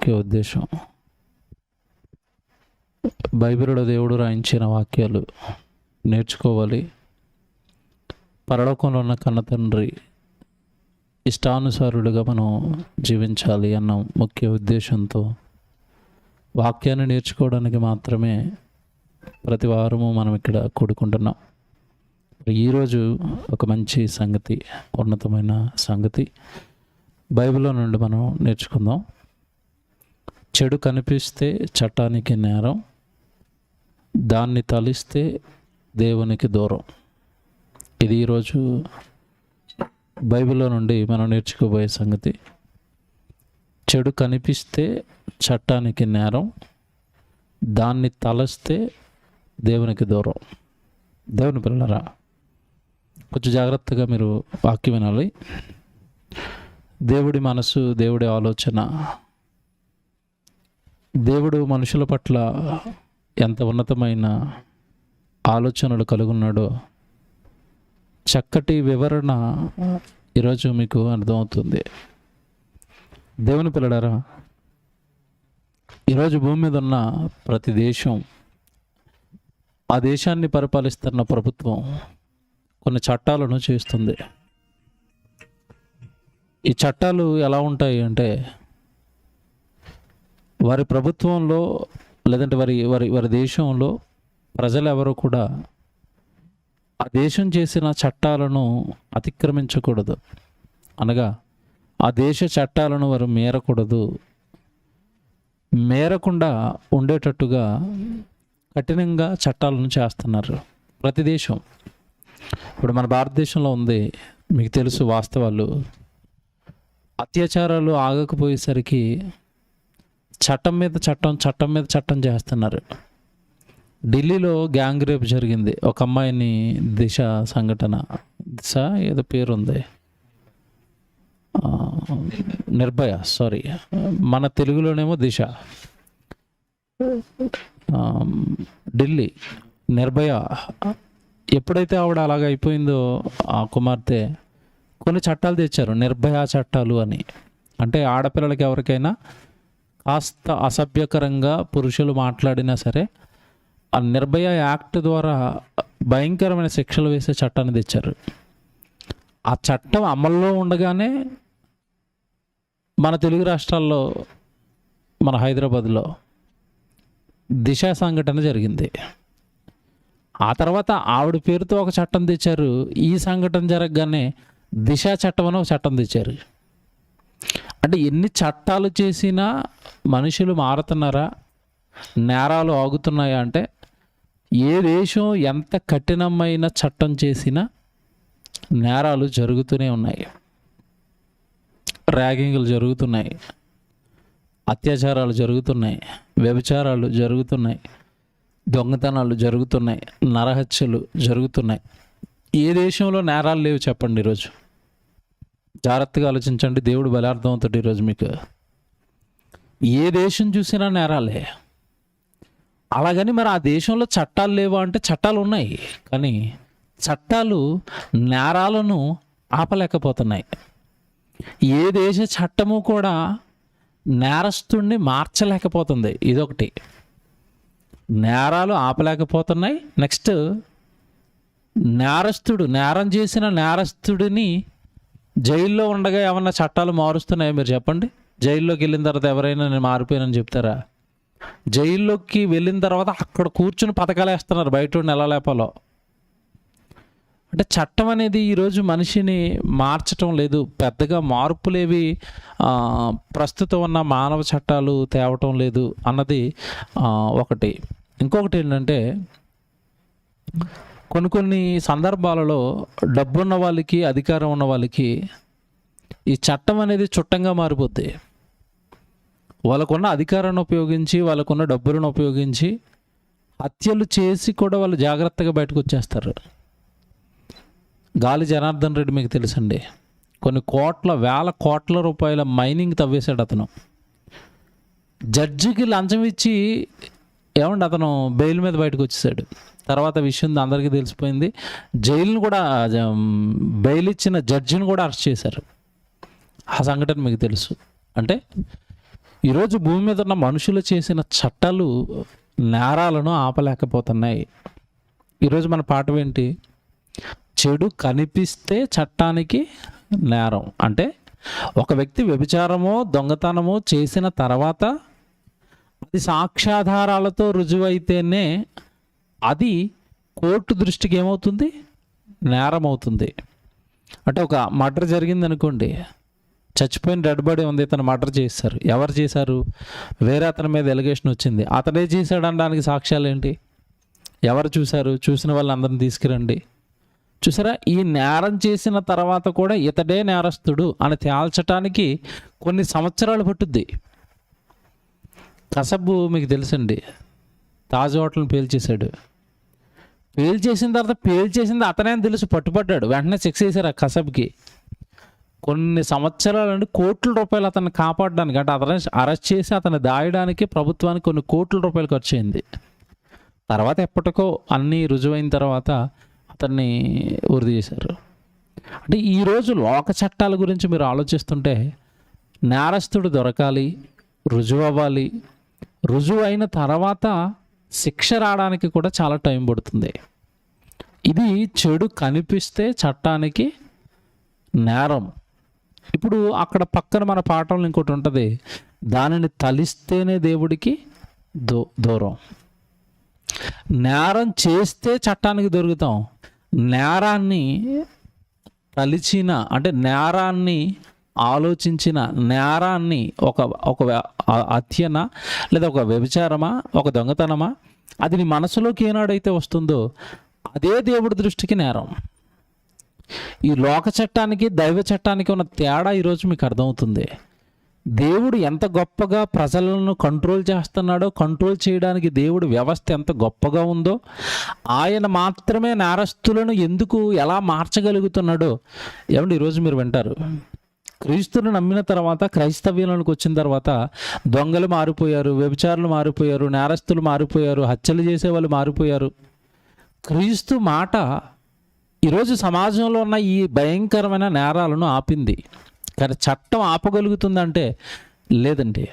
ముఖ్య ఉద్దేశం. బైబిల్లో దేవుడు రాయించిన వాక్యాలు నేర్చుకోవాలి. పరలోకంలో ఉన్న కన్న తండ్రి ఇష్టానుసారుడుగా మనం జీవించాలి అన్న ముఖ్య ఉద్దేశంతో వాక్యాన్ని నేర్చుకోవడానికి మాత్రమే ప్రతి వారము మనం ఇక్కడ కూడుకుంటున్నాం. ఈరోజు ఒక మంచి సంగతి, ఉన్నతమైన సంగతి బైబిల్లో నుండి మనం నేర్చుకుందాం. చెడు కనిపిస్తే చట్టానికి నేరం, దాన్ని తలిస్తే దేవునికి దూరం. ఇది ఈరోజు బైబిల్లో నుండి మనం నేర్చుకోబోయే సంగతి. చెడు కనిపిస్తే చట్టానికి నేరం, దాన్ని తలస్తే దేవునికి దూరం. దేవుని పిల్లరా, కొంచెం జాగ్రత్తగా మీరు వాక్యం వినాలి. దేవుడి మనసు, దేవుడి ఆలోచన, దేవుడు మనుషుల పట్ల ఎంత ఉన్నతమైన ఆలోచనలు కలుగున్నాడో చక్కటి వివరణ ఈరోజు మీకు అర్థమవుతుంది. దేవుని పిల్లడారా, ఈరోజు భూమి మీద ఉన్న ప్రతి దేశం, ఆ దేశాన్ని పరిపాలిస్తున్న ప్రభుత్వం కొన్ని చట్టాలను చేస్తుంది. ఈ చట్టాలు ఎలా ఉంటాయి అంటే, వారి ప్రభుత్వంలో లేదంటే వారి వారి వారి దేశంలో ప్రజలు ఎవరు కూడా ఆ దేశం చేసిన చట్టాలను అతిక్రమించకూడదు. అనగా ఆ దేశ చట్టాలను వారు మేరకూడదు. మేరకుండా ఉండేటట్టుగా కఠినంగా చట్టాలను చేస్తున్నారు ప్రతి దేశం. ఇప్పుడు మన భారతదేశంలో ఉంది, మీకు తెలుసు వాస్తవాలు. అత్యాచారాలు ఆగకపోయేసరికి చట్టం మీద చట్టం చేస్తున్నారు. ఢిల్లీలో గ్యాంగ్ రేప్ జరిగింది. ఒక అమ్మాయిని దిశ సంఘటన, దిశ ఏదో పేరుంది, నిర్భయ, సారీ మన తెలుగులోనేమో దిశ. ఢిల్లీ నిర్భయ, ఎప్పుడైతే ఆవిడ అలాగ అయిపోయిందో ఆ కుమార్తె, కొన్ని చట్టాలు తెచ్చారు, నిర్భయ చట్టాలు అని. అంటే ఆడపిల్లలకి ఎవరికైనా కాస్త అసభ్యకరంగా పురుషులు మాట్లాడినా సరే ఆ నిర్భయ యాక్ట్ ద్వారా భయంకరమైన శిక్షలు వేసే చట్టాన్ని తెచ్చారు. ఆ చట్టం అమల్లో ఉండగానే మన తెలుగు రాష్ట్రాల్లో, మన హైదరాబాద్లో దిశ సంఘటన జరిగింది. ఆ తర్వాత ఆవిడ పేరుతో ఒక చట్టం తెచ్చారు. ఈ సంఘటన జరగగానే దిశ చట్టం అని ఒక చట్టం తెచ్చారు. అంటే ఎన్ని చట్టాలు చేసినా మనుషులు మారుతున్నారా, నేరాలు ఆగుతున్నాయా అంటే, ఏ దేశం ఎంత కఠినమైన చట్టం చేసినా నేరాలు జరుగుతూనే ఉన్నాయి. ర్యాగింగ్లు జరుగుతున్నాయి, అత్యాచారాలు జరుగుతున్నాయి, వ్యభిచారాలు జరుగుతున్నాయి, దొంగతనాలు జరుగుతున్నాయి, నరహత్యలు జరుగుతున్నాయి. ఏ దేశంలో నేరాలు లేవు చెప్పండి? ఈరోజు జాగ్రత్తగా ఆలోచించండి. దేవుడు బలార్థం అవుతాడు ఈరోజు మీకు. ఏ దేశం చూసినా నేరాలే. అలాగని మరి ఆ దేశంలో చట్టాలు లేవా అంటే చట్టాలు ఉన్నాయి, కానీ చట్టాలు నేరాలను ఆపలేకపోతున్నాయి. ఏ దేశ చట్టము కూడా నేరస్తుడిని మార్చలేకపోతుంది. ఇదొకటి. నేరాలు ఆపలేకపోతున్నాయి. నెక్స్ట్, నేరం చేసిన నేరస్తుడిని జైల్లో ఉండగా ఏమన్నా చట్టాలు మారుస్తున్నాయో మీరు చెప్పండి? జైల్లోకి వెళ్ళిన తర్వాత ఎవరైనా నేను మారిపోయానని చెప్తారా? జైల్లోకి వెళ్ళిన తర్వాత అక్కడ కూర్చుని పథకాలు వేస్తున్నారు బయట ఎలా లేపాలో. అంటే చట్టం అనేది ఈరోజు మనిషిని మార్చటం లేదు. పెద్దగా మార్పులేవి ప్రస్తుతం ఉన్న మానవ చట్టాలు తేవటం లేదు అన్నది ఒకటి. ఇంకొకటి ఏంటంటే, కొన్ని సందర్భాలలో డబ్బున్న వాళ్ళకి, అధికారం ఉన్న వాళ్ళకి ఈ చట్టం అనేది చుట్టంగా మారిపోద్ది. వాళ్ళకున్న అధికారాన్ని ఉపయోగించి, వాళ్ళకున్న డబ్బులను ఉపయోగించి హత్యలు చేసి కూడా వాళ్ళు జాగ్రత్తగా బయటకు వచ్చేస్తారు. గాలి జనార్దన్ రెడ్డి మీకు తెలుసండి, కొన్ని వేల కోట్ల రూపాయల మైనింగ్ తవ్వేశాడు అతను. జడ్జికి లంచం ఇచ్చి ఏమండి అతను బెయిల్ మీద బయటకు వచ్చేసాడు. తర్వాత విషయం అందరికీ తెలిసిపోయింది. జైలును కూడా, బెయిల్ ఇచ్చిన జడ్జిని కూడా అరెస్ట్ చేశారు. ఆ సంఘటన మీకు తెలుసు. అంటే ఈరోజు భూమి మీద ఉన్న మనుషులు చేసిన చట్టాలు నేరాలను ఆపలేకపోతున్నాయి. ఈరోజు మన పాఠం ఏంటి? చెడు కనిపిస్తే చట్టానికి నేరం. అంటే ఒక వ్యక్తి వ్యభిచారమో దొంగతనమో చేసిన తర్వాత అది సాక్ష్యాధారాలతో రుజువైతేనే అది కోర్టు దృష్టికి ఏమవుతుంది? నేరం అవుతుంది. అంటే ఒక మర్డర్ జరిగింది అనుకోండి, చచ్చిపోయిన డెడ్ బాడీ ఉంది, ఇతను మర్డర్ చేశారు. ఎవరు చేశారు? వేరే అతని మీద ఎలిగేషన్ వచ్చింది, అతడే చేశాడు అనడానికి సాక్ష్యాలు ఏంటి? ఎవరు చూశారు? చూసిన వాళ్ళందరిని తీసుకురండి. చూసారా, ఈ నేరం చేసిన తర్వాత కూడా ఇతడే నేరస్తుడు అని తేల్చడానికి కొన్ని సంవత్సరాలు పట్టుద్ది. కసబు మీకు తెలుసండి, తాజ్ హోటల్ని పేల్చేశాడు. పేల్చేసిన తర్వాత పేల్చేసింది అతనే అని తెలుసు, పట్టుబడ్డాడు. వెంటనే శిక్ష చేశారు ఆ కసబ్కి. కొన్ని సంవత్సరాలు అంటే కోట్ల రూపాయలు అతన్ని కాపాడడానికి, అంటే అతను అరెస్ట్ చేసి అతన్ని దాయడానికి ప్రభుత్వానికి కొన్ని కోట్ల రూపాయలు ఖర్చు అయింది. తర్వాత ఎప్పటికో అన్నీ రుజువైన తర్వాత అతన్ని ఉరి చేశారు. అంటే ఈరోజు లోక చట్టాల గురించి మీరు ఆలోచిస్తుంటే నేరస్తుడు దొరకాలి, రుజువు అవ్వాలి, రుజువు అయిన తర్వాత శిక్ష రావడానికి కూడా చాలా టైం పడుతుంది. ఇది చెడు కనిపిస్తే చట్టానికి నేరం. ఇప్పుడు అక్కడ పక్కన మన పాఠంలో ఇంకోటి ఉంటుంది, దానిని తలిస్తేనే దేవుడికి దూరం. నేరం చేస్తే చట్టానికి దొరుకుతాం, నేరాన్ని తలిచిన అంటే నేరాన్ని ఆలోచించిన, నేరాన్ని ఒక హత్యన లేదా ఒక వ్యభిచారమా ఒక దొంగతనమా అది నీ మనసులోకి ఏనాడైతే వస్తుందో అదే దేవుడి దృష్టికి నేరం. ఈ లోక చట్టానికి దైవ చట్టానికి ఉన్న తేడా ఈరోజు మీకు అర్థమవుతుంది. దేవుడు ఎంత గొప్పగా ప్రజలను కంట్రోల్ చేస్తున్నాడో, కంట్రోల్ చేయడానికి దేవుడు వ్యవస్థ ఎంత గొప్పగా ఉందో, ఆయన మాత్రమే నేరస్తులను ఎందుకు ఎలా మార్చగలుగుతున్నాడో ఏమంటే ఈరోజు మీరు వింటారు. క్రీస్తుని నమ్మిన తర్వాత, క్రైస్తవ్యంలోకి వచ్చిన తర్వాత దొంగలు మారిపోయారు, వ్యభిచారులు మారిపోయారు, నేరస్తులు మారిపోయారు, హత్యలు చేసేవాళ్ళు మారిపోయారు. క్రీస్తు మాట ఈరోజు సమాజంలో ఉన్న ఈ భయంకరమైన నేరాలను ఆపింది. కానీ చట్టం ఆపగలుగుతుందంటే లేదండి.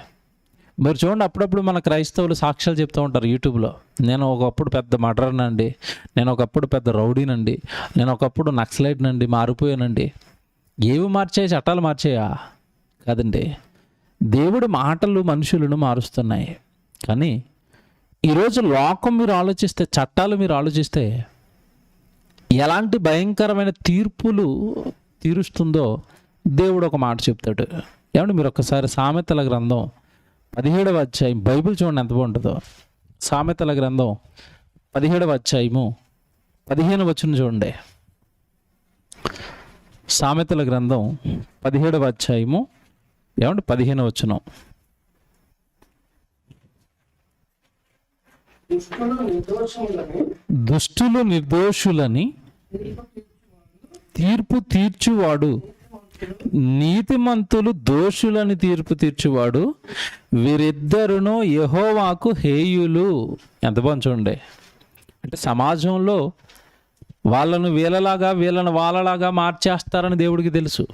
మీరు చూడండి, అప్పుడప్పుడు మన క్రైస్తవులు సాక్ష్యాలు చెప్తూ ఉంటారు యూట్యూబ్లో. నేను ఒకప్పుడు పెద్ద మర్డర్నండి, నేను ఒకప్పుడు పెద్ద రౌడీనండి, నేను ఒకప్పుడు నక్సలైట్నండి, మారిపోయానండి. ఏవి మార్చాయి? చట్టాలు మార్చాయా? కాదండి, దేవుడి మాటలు మనుషులను మారుస్తున్నాయి. కానీ ఈరోజు లోకం మీరు ఆలోచిస్తే, చట్టాలు మీరు ఆలోచిస్తే ఎలాంటి భయంకరమైన తీర్పులు తీరుస్తుందో దేవుడు ఒక మాట చెప్తాడు. ఏమంటే మీరు ఒక్కసారి సామెతల గ్రంథం 17వ అధ్యాయం, బైబిల్ చూడండి ఎంత బాగుంటుందో. సామెతల గ్రంథం 17వ అధ్యాయము 15వ వచనం చూడండి. సామెతల గ్రంథం 17వ అధ్యాయము ఏమంటే 15వ వచనం. దుష్టులు నిర్దోషులని తీర్పు తీర్చువాడు, నీతిమంతులు దోషులని తీర్పు తీర్చువాడు, వీరిద్దరును యెహోవాకు హేయులు. ఎంత బాగుంది చూడండి. అంటే సమాజంలో వాళ్ళను వీళ్ళలాగా వీళ్ళను వాళ్ళలాగా మార్చేస్తారని దేవుడికి తెలుసు.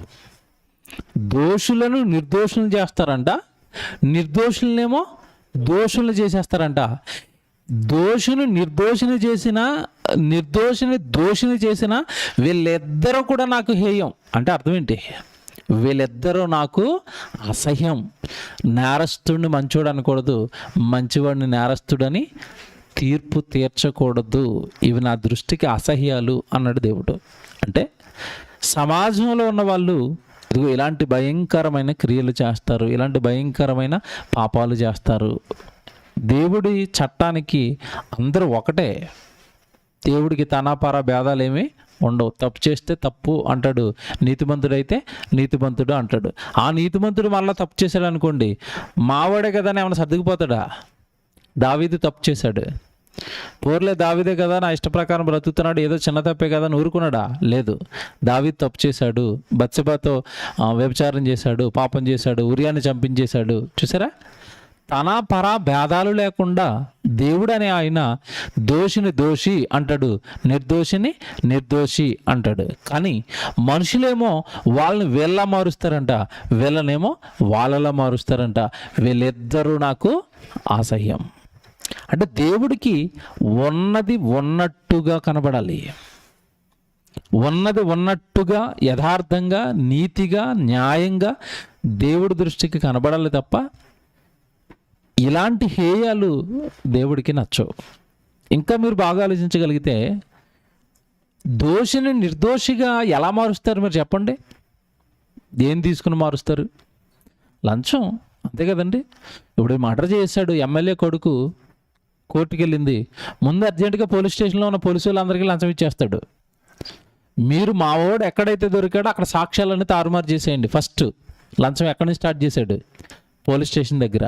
దోషులను నిర్దోషులను చేస్తారంట, నిర్దోషులనేమో దోషులను చేసేస్తారంట. దోషుని నిర్దోషిని చేసిన, నిర్దోషిని దోషిని చేసిన వీళ్ళిద్దరూ కూడా నాకు హేయం. అంటే అర్థం ఏంటి? వీళ్ళిద్దరూ నాకు అసహ్యం. నేరస్తుడిని మంచోడు అనకూడదు, మంచివాడిని నేరస్తుడని తీర్పు తీర్చకూడదు. ఇవి నా దృష్టికి అసహ్యాలు అన్నాడు దేవుడు. అంటే సమాజంలో ఉన్న వాళ్ళు ఇదిగో ఇలాంటి భయంకరమైన క్రియలు చేస్తారు, ఇలాంటి భయంకరమైన పాపాలు చేస్తారు. దేవుడి చట్టానికి అందరూ ఒకటే. దేవుడికి తనాపార భేదాలు ఏమీ ఉండవు. తప్పు చేస్తే తప్పు అంటాడు, నీతిమంతుడైతే నీతిమంతుడు అంటాడు. ఆ నీతిమంతుడు మళ్ళీ తప్పు చేశాడు అనుకోండి, మావాడే కదా అని ఏమైనా సర్దుకుపోతాడా? దావీదు తప్పు చేశాడు, పోర్లే దావీదే కదా నా ఇష్ట ప్రకారం బ్రతుకుతున్నాడు, ఏదో చిన్న తప్పే కదా అని ఊరుకున్నాడా? లేదు, దావీదు తప్పు చేశాడు, బత్షెబతో వ్యభిచారం చేశాడు, పాపం చేశాడు, ఉరియాని చంపించేశాడు. చూసారా? తన పర భేదాలు లేకుండా దేవుడు అనే ఆయన దోషిని దోషి అంటాడు, నిర్దోషిని నిర్దోషి అంటాడు. కానీ మనుషులేమో వాళ్ళని వీళ్ళ మారుస్తారంట, వీళ్ళనేమో వాళ్ళలా మారుస్తారంట. వీళ్ళిద్దరూ నాకు అసహ్యం. అంటే దేవుడికి ఉన్నది ఉన్నట్టుగా కనబడాలి, ఉన్నది ఉన్నట్టుగా యథార్థంగా నీతిగా న్యాయంగా దేవుడి దృష్టికి కనబడాలి తప్ప ఇలాంటి హేయాలు దేవుడికి నచ్చవు. ఇంకా మీరు బాగా ఆలోచించగలిగితే దోషిని నిర్దోషిగా ఎలా మారుస్తారు మీరు చెప్పండి? ఏం తీసుకుని మారుస్తారు? లంచం, అంతే కదండి. ఇప్పుడు మర్డర్ చేశాడు ఎమ్మెల్యే కొడుకు, కోర్టుకి వెళ్ళింది, ముందు అర్జెంటుగా పోలీస్ స్టేషన్లో ఉన్న పోలీసు వాళ్ళందరికీ లంచం ఇచ్చేస్తాడు. మీరు మా వాడు ఎక్కడైతే దొరికాడో అక్కడ సాక్ష్యాలన్నీ తారుమారు చేసేయండి. ఫస్ట్ లంచం ఎక్కడి నుంచి స్టార్ట్ చేశాడు? పోలీస్ స్టేషన్ దగ్గర.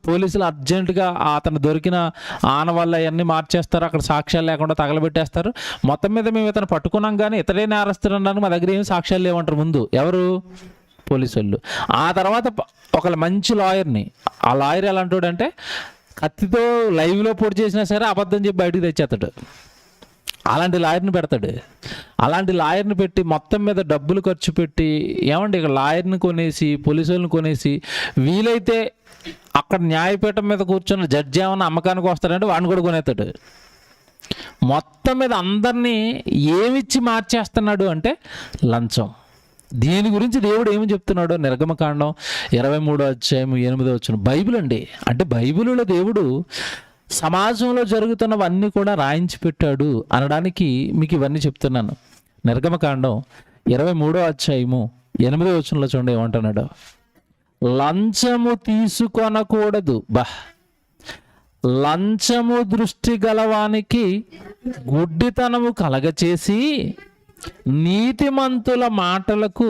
పోలీసులు అర్జెంటుగా అతను దొరికిన ఆనవాళ్ళు అవన్నీ మార్చేస్తారు, అక్కడ సాక్ష్యాలు లేకుండా తగలబెట్టేస్తారు. మొత్తం మీద మేము ఇతను పట్టుకున్నాం కానీ ఇతడే నేరస్తున్నాను, మా దగ్గర ఏం సాక్ష్యాలు లేవంటారు ముందు. ఎవరు? పోలీసు వాళ్ళు. ఆ తర్వాత ఒక మంచి లాయర్ని, ఆ లాయర్ ఎలాంటోడంటే కత్తితో లైవ్లో పొడి చేసినా సరే అబద్ధం చెప్పి బయటకు తెచ్చేస్తాడు. అలాంటి లాయర్ని పెడతాడు. అలాంటి లాయర్ని పెట్టి మొత్తం మీద డబ్బులు ఖర్చు పెట్టి, ఏమండి ఇక లాయర్ని కొనేసి పోలీసు వాళ్ళని కొనేసి, వీలైతే అక్కడ న్యాయపీఠం మీద కూర్చున్న జడ్జి ఏమన్నా అమ్మకానికి వస్తాడంటే వాడిని కూడా కొనేస్తాడు. మొత్తం మీద అందరినీ ఏమిచ్చి మార్చేస్తున్నాడు అంటే లంచం. దీని గురించి దేవుడు ఏమి చెప్తున్నాడో నిర్గమకాండం 23:8 బైబిల్ అండి. అంటే బైబిల్లో దేవుడు సమాజంలో జరుగుతున్నవన్నీ కూడా రాయించి పెట్టాడు అనడానికి మీకు ఇవన్నీ చెప్తున్నాను. నిర్గమకాండం 23:8 చూడండి ఏమంటున్నాడు. లంచము తీసుకొనకూడదు. లంచము దృష్టి గలవానికి గుడ్డితనము కలగచేసి నీతిమంతుల మాటలకు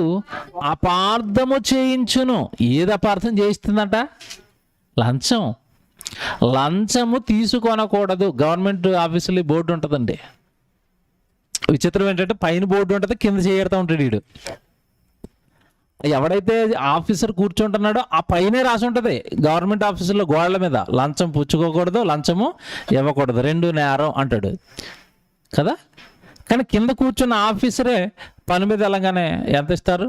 అపార్థము చేయించును. ఏది అపార్థం చేయిస్తుందంట? లంచం. లంచము తీసుకొనకూడదు. గవర్నమెంట్ ఆఫీసులో బోర్డు ఉంటుందండి. విచిత్రం ఏంటంటే పైన బోర్డు ఉంటుంది, కింద చేయడతా ఉంటాడు వీడు. ఎవడైతే ఆఫీసర్ కూర్చుంటున్నాడో ఆ పైనే రాసి ఉంటుంది గవర్నమెంట్ ఆఫీసులో గోడల మీద, లంచం పుచ్చుకోకూడదు, లంచము ఇవ్వకూడదు, 2 నేరం అంటాడు కదా. కానీ కింద కూర్చున్న ఆఫీసరే పని మీద వెళ్ళగానే ఎంత ఇస్తారు?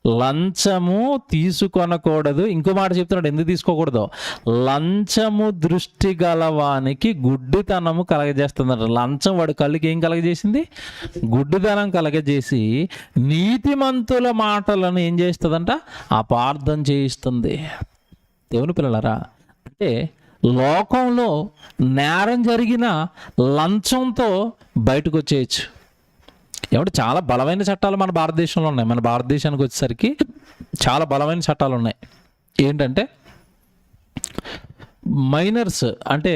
లంచము తీసుకొనకూడదు. ఇంకో మాట చెప్తున్నాడు ఎందుకు తీసుకోకూడదు. లంచము దృష్టి గలవానికి గుడ్డితనము కలగజేస్తుందంట. లంచం వాడి కళ్ళకి ఏం కలగజేసింది? గుడ్డితనం కలగజేసి నీతిమంతుల మాటలను ఏం చేస్తుందంట? అపార్థం చేయిస్తుంది. దేవుని పిల్లలారా, అంటే లోకంలో నేరం జరిగిన లంచంతో బయటకు వచ్చేయచ్చు. ఏమంటే చాలా బలమైన చట్టాలు మన భారతదేశంలో ఉన్నాయి. మన భారతదేశానికి వచ్చేసరికి చాలా బలమైన చట్టాలు ఉన్నాయి. ఏంటంటే మైనర్స్ అంటే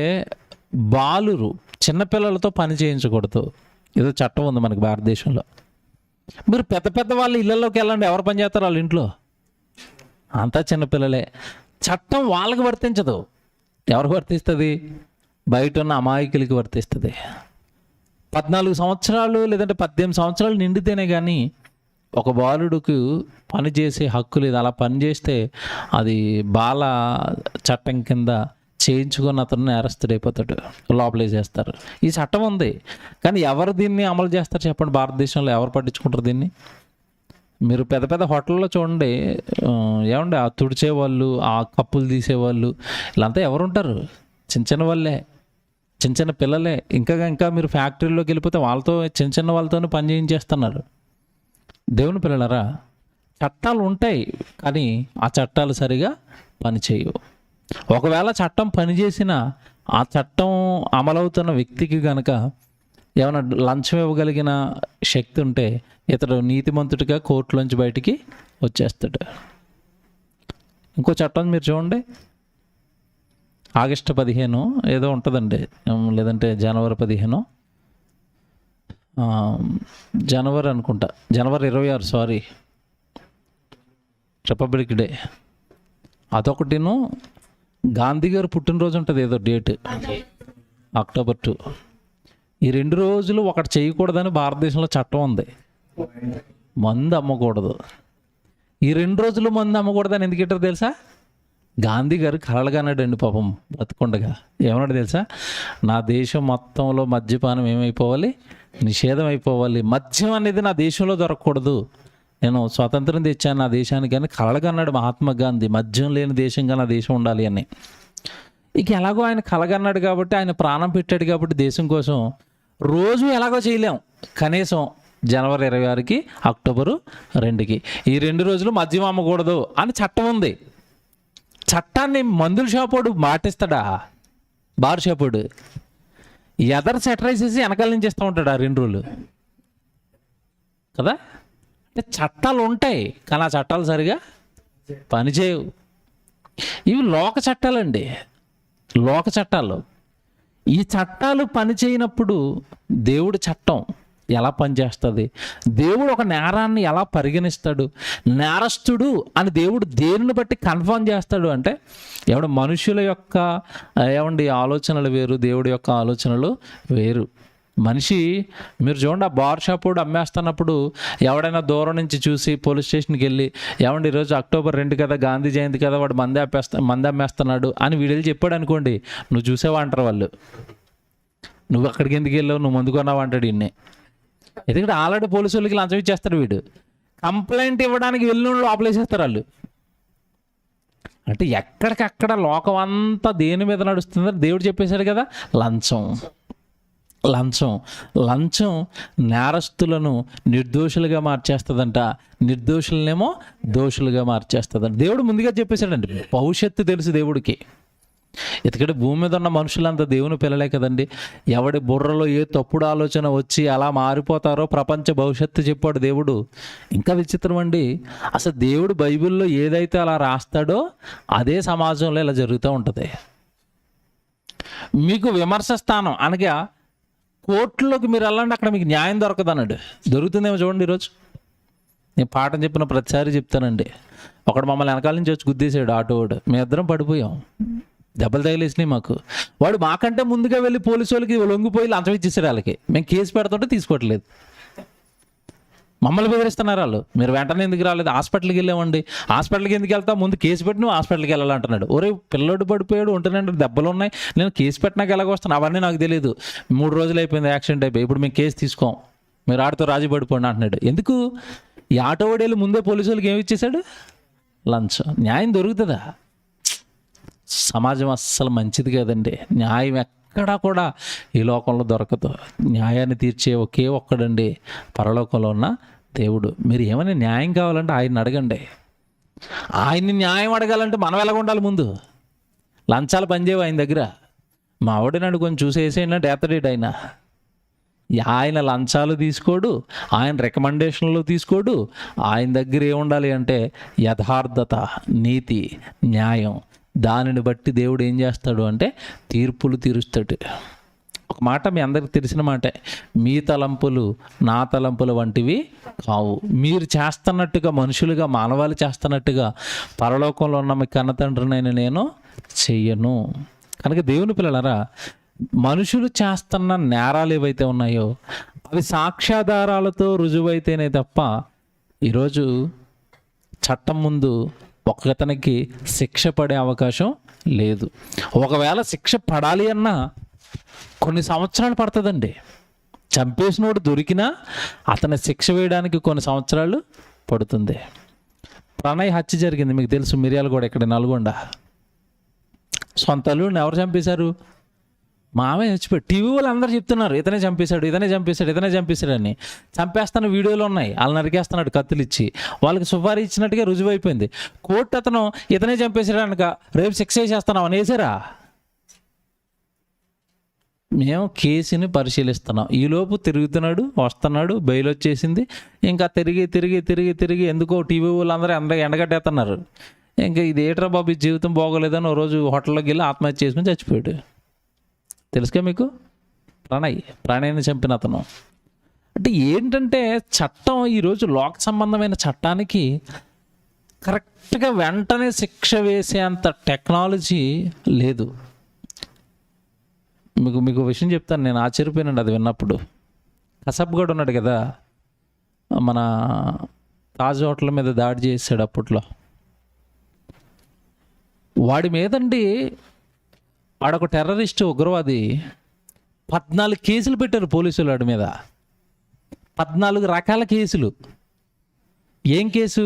బాలురు, చిన్నపిల్లలతో పని చేయించకూడదు. ఏదో చట్టం ఉంది మనకి భారతదేశంలో. మీరు పెద్ద పెద్ద వాళ్ళ ఇళ్ళల్లోకి వెళ్ళండి, ఎవరు పని చేస్తారు వాళ్ళ ఇంట్లో? అంతా చిన్నపిల్లలే. చట్టం వాళ్ళకి వర్తించదు. ఎవరికి వర్తిస్తుంది? బయట ఉన్న అమాయకులకి వర్తిస్తుంది. 14 సంవత్సరాలు లేదంటే 18 సంవత్సరాలు నిండితేనే కానీ ఒక బాలుడికి పని చేసే హక్కు లేదు. అలా పని చేస్తే అది బాల చట్టం కింద చేయించుకొని అతను నేరస్తుడైపోతాడు, లోపలేసేస్తారు. ఈ చట్టం ఉంది కానీ ఎవరు దీన్ని అమలు చేస్తారు చెప్పండి? భారతదేశంలో ఎవరు పట్టించుకుంటారు దీన్ని? మీరు పెద్ద పెద్ద హోటల్లో చూడండి, ఏమండి ఆ తుడిచేవాళ్ళు, ఆ కప్పులు తీసేవాళ్ళు, వీళ్ళంతా ఎవరు ఉంటారు? చిన్న చిన్న వాళ్ళే, చిన్న చిన్న పిల్లలే. ఇంకా మీరు ఫ్యాక్టరీలోకి వెళ్ళిపోతే వాళ్ళతో, చిన్న చిన్న వాళ్ళతోనే పని చేయించేస్తున్నారు. దేవుని పిల్లలరా, చట్టాలు ఉంటాయి కానీ ఆ చట్టాలు సరిగా పనిచేయవు. ఒకవేళ చట్టం పనిచేసినా ఆ చట్టం అమలవుతున్న వ్యక్తికి కనుక ఏమైనా లంచం ఇవ్వగలిగిన శక్తి ఉంటే ఇతడు నీతిమంతుడిగా కోర్టులోంచి బయటికి వచ్చేస్తాడు. ఇంకో చట్టం మీరు చూడండి, ఆగస్టు 15 ఏదో ఉంటుందండి, లేదంటే జనవరి 15, జనవరి అనుకుంటా, జనవరి 26, సారీ, రిపబ్లిక్ డే. అదొకటిను, గాంధీ గారు పుట్టినరోజు ఉంటుంది ఏదో డేట్, అక్టోబర్ 2. ఈ 2 రోజులు ఒకటి చేయకూడదని భారతదేశంలో చట్టం ఉంది. మందు అమ్మకూడదు. ఈ 2 రోజులు మందు అమ్మకూడదని ఎందుకంటారు తెలుసా? గాంధీ గారు కలలుగన్నాడండి పాపం బతుకుండగా. ఏమన్నాడు తెలుసా? నా దేశం మొత్తంలో మద్యపానం ఏమైపోవాలి? నిషేధం అయిపోవాలి. మద్యం అనేది నా దేశంలో దొరకకూడదు. నేను స్వాతంత్రం తెచ్చాను నా దేశానికి అని కలలుగన్నాడు మహాత్మా గాంధీ. మద్యం లేని దేశంగా నా దేశం ఉండాలి అని. ఇక ఎలాగో ఆయన కలగన్నాడు కాబట్టి, ఆయన ప్రాణం పెట్టాడు కాబట్టి దేశం కోసం, రోజు ఎలాగో చేయలేం. కనీసం జనవరి 26కి, అక్టోబరు 2కి ఈ 2 రోజులు మద్యం అమ్మకూడదు అని చట్టం ఉంది. చట్టాన్ని మందుల షాపోడు మాటిస్తాడా? బార్ షాపోడు ఎదరు సెటరైజ్ చేసి వెనకాల నుంచి ఇస్తూ ఉంటాడు ఆ 2 రోజులు కదా. అంటే చట్టాలు ఉంటాయి కానీ ఆ చట్టాలు సరిగా పనిచేయవు. ఇవి లోక చట్టాలండి, లోక చట్టాలు. ఈ చట్టాలు పనిచేయనప్పుడు దేవుడి చట్టం ఎలా పనిచేస్తుంది? దేవుడు ఒక నేరాన్ని ఎలా పరిగణిస్తాడు? నేరస్తుడు అని దేవుడు దేనిని బట్టి కన్ఫర్మ్ చేస్తాడు అంటే, మనుషుల యొక్క ఆలోచనలు వేరు, దేవుడి యొక్క ఆలోచనలు వేరు. మనిషి, మీరు చూడండి, ఆ బార్ షాప్ వాడు అమ్మేస్తున్నప్పుడు ఎవడైనా దూరం నుంచి చూసి పోలీస్ స్టేషన్కి వెళ్ళి, ఈరోజు అక్టోబర్ 2 కదా, గాంధీ జయంతి కదా, వాడు మంది అమ్మేస్తున్నాడు అని వీడియోలు చెప్పాడు అనుకోండి, నువ్వు చూసావా అంటారు వాళ్ళు. నువ్వు అక్కడికి ఎందుకు వెళ్ళావు, నువ్వు మందు కొన్నావు అంటాడు ఇన్నే. ఎందుకంటే ఆల్రెడీ పోలీసు వాళ్ళకి లంచం ఇచ్చేస్తాడు వీడు. కంప్లైంట్ ఇవ్వడానికి వెళ్ళి లోపలేసేస్తారు వాళ్ళు. అంటే ఎక్కడికక్కడ లోకం అంతా దేని మీద నడుస్తుందని దేవుడు చెప్పేశాడు కదా. లంచం లంచం లంచం నేరస్తులను నిర్దోషులుగా మార్చేస్తుందంట, నిర్దోషులనేమో దోషులుగా మార్చేస్తుందంట. దేవుడు ముందుగా చెప్పేశాడండి. భవిష్యత్తు తెలుసు దేవుడికి. ఎందుకంటే భూమి మీద ఉన్న మనుషులంతా దేవుని పిల్లలే కదండి. ఎవడి బుర్రలో ఏ తప్పుడు ఆలోచన వచ్చి అలా మారిపోతారో ప్రపంచ భవిష్యత్తు చెప్పాడు దేవుడు. ఇంకా విచిత్రం అండి, అసలు దేవుడు బైబిల్లో ఏదైతే అలా రాస్తాడో అదే సమాజంలో ఇలా జరుగుతూ ఉంటుంది. మీకు విమర్శ స్థానం అనగా కోర్టులోకి మీరు వెళ్ళండి, అక్కడ మీకు న్యాయం దొరకదు అన్నాడు. దొరుకుతుందేమో చూడండి. ఈరోజు నేను పాఠం చెప్పిన ప్రతిసారి చెప్తానండి. ఒకడు మమ్మల్ని వెనకాల నుంచి వచ్చి గుద్దేశాడు ఆటో వాడు. మేము ఇద్దరం పడిపోయాం, దెబ్బలు తగిలేసినాయి మాకు. వాడు మాకంటే ముందుగా వెళ్ళి పోలీసు వాళ్ళకి లొంగిపోయి లంచం ఇచ్చేసాడు. వాళ్ళకి మేము కేసు పెడుతుంటే తీసుకోవట్లేదు, మమ్మల్ని బెదిరిస్తున్నారు వాళ్ళు. మీరు వెంటనే ఎందుకు రాలేదు? హాస్పిటల్కి వెళ్ళామండి. హాస్పిటల్కి ఎందుకు వెళ్తావు? ముందు కేసు పెట్టి నువ్వు హాస్పిటల్కి వెళ్ళాలంటున్నాడు. ఒరే పిల్లోడు పడిపోయాడు, ఉంటున్నాడు, దెబ్బలు ఉన్నాయి, నేను కేసు పెట్టినాక ఎలాగొస్తాను అవన్నీ నాకు తెలియదు. 3 రోజులు అయిపోయింది, యాక్సిడెంట్ అయిపోయి, ఇప్పుడు మేము కేసు తీసుకోం, మీరు ఆడితో రాజీ పడిపోండి అంటున్నాడు. ఎందుకు? ఈ ఆటో వాడేళ్ళు ముందే పోలీసు వాళ్ళకి ఏమి ఇచ్చేశాడు? లంచం. న్యాయం దొరుకుతుందా? సమాజం అస్సలు మంచిది కదండి. న్యాయం ఎక్కడా కూడా ఈ లోకంలో దొరకదు. న్యాయాన్ని తీర్చే ఒకే ఒక్కడండి, పరలోకంలో ఉన్న దేవుడు. మీరు ఏమైనా న్యాయం కావాలంటే ఆయన్ని అడగండి. ఆయన్ని న్యాయం అడగాలంటే మనం ఎలాగ ఉండాలి? ముందు లంచాలు పనిచేయవు ఆయన దగ్గర. మా ఆవిడనాడు కొంచెం చూసేసేయండి డేతడేట్ అయినా. ఆయన లంచాలు తీసుకోడు, ఆయన రికమెండేషన్లు తీసుకోడు. ఆయన దగ్గర ఏముండాలి అంటే యథార్థత, నీతి, న్యాయం. దానిని బట్టి దేవుడు ఏం చేస్తాడు అంటే తీర్పులు తీరుస్తాడు. ఒక మాట మీ అందరికి తెలిసిన మాటే, మీ తలంపులు నా తలంపుల వంటివి కావు. మీరు చేస్తున్నట్టుగా, మనుషులుగా, మానవాళి చేస్తున్నట్టుగా పరలోకంలో ఉన్న మీ కన్నతండ్రినైనా నేను చెయ్యను. కనుక దేవుని పిల్లలారా, మనుషులు చేస్తున్న నేరాలు ఏవైతే ఉన్నాయో అవి సాక్ష్యాధారాలతో రుజువైతేనే తప్ప ఈరోజు చట్టం ముందు ఒకతనికి శిక్ష పడే అవకాశం లేదు. ఒకవేళ శిక్ష పడాలి అన్నా కొన్ని సంవత్సరాలు పడుతుందండి. చంపేసినోడు దొరికినా అతని శిక్ష వేయడానికి కొన్ని సంవత్సరాలు పడుతుంది. ప్రణయ్ హత్య జరిగింది, మీకు తెలుసు, మిర్యాలగూడ, ఇక్కడ నల్గొండ. సొంత అల్లుడిని ఎవరు చంపేశారు? మామయ్య చచ్చిపోయి టీవీ వాళ్ళు అందరూ చెప్తున్నారు ఇతనే చంపేశాడు, ఇతనే చంపేశాడు, ఇతనే చంపేశాడని. చంపేస్తున్న వీడియోలు ఉన్నాయి, వాళ్ళు నరికేస్తున్నాడు కత్తులు ఇచ్చి. వాళ్ళకి సుపారీ ఇచ్చినట్టుగా రుజువు అయిపోయింది. కోర్టు అతను ఇతనే చంపేశాడు అనక రేపు శిక్ష వేసేస్తున్నాం అని వేసారా? మేము కేసుని పరిశీలిస్తున్నాం. ఈలోపు తిరుగుతున్నాడు, వస్తున్నాడు, బెయిల్ వచ్చేసింది. ఇంకా తిరిగి తిరిగి తిరిగి తిరిగి ఎందుకో టీవీ వాళ్ళు అందరూ ఎండగట్టేస్తున్నారు. ఇంకా ఇది ఏట్రా బాబు, ఈ జీవితం బాగోలేదని ఓ రోజు హోటల్లోకి వెళ్ళి ఆత్మహత్య చేసుకుని చచ్చిపోయాడు. తెలుసుగా మీకు? ప్రణయ్ని చంపిన అతను. అంటే ఏంటంటే చట్టం ఈరోజు లోక సంబంధమైన చట్టానికి కరెక్ట్గా వెంటనే శిక్ష వేసేంత టెక్నాలజీ లేదు. మీకు విషయం చెప్తాను, నేను ఆశ్చర్యపోయినండి అది విన్నప్పుడు. కసబ్గడ్ ఉన్నాడు కదా, మన తాజ్ హోటల్ మీద దాడి చేశాడు అప్పట్లో. వాడి మీదండి, వాడొక టెర్రరిస్ట్ ఉగ్రవాది, 14 కేసులు పెట్టారు పోలీసులు వాడి మీద. 14 రకాల కేసులు. ఏం కేసు?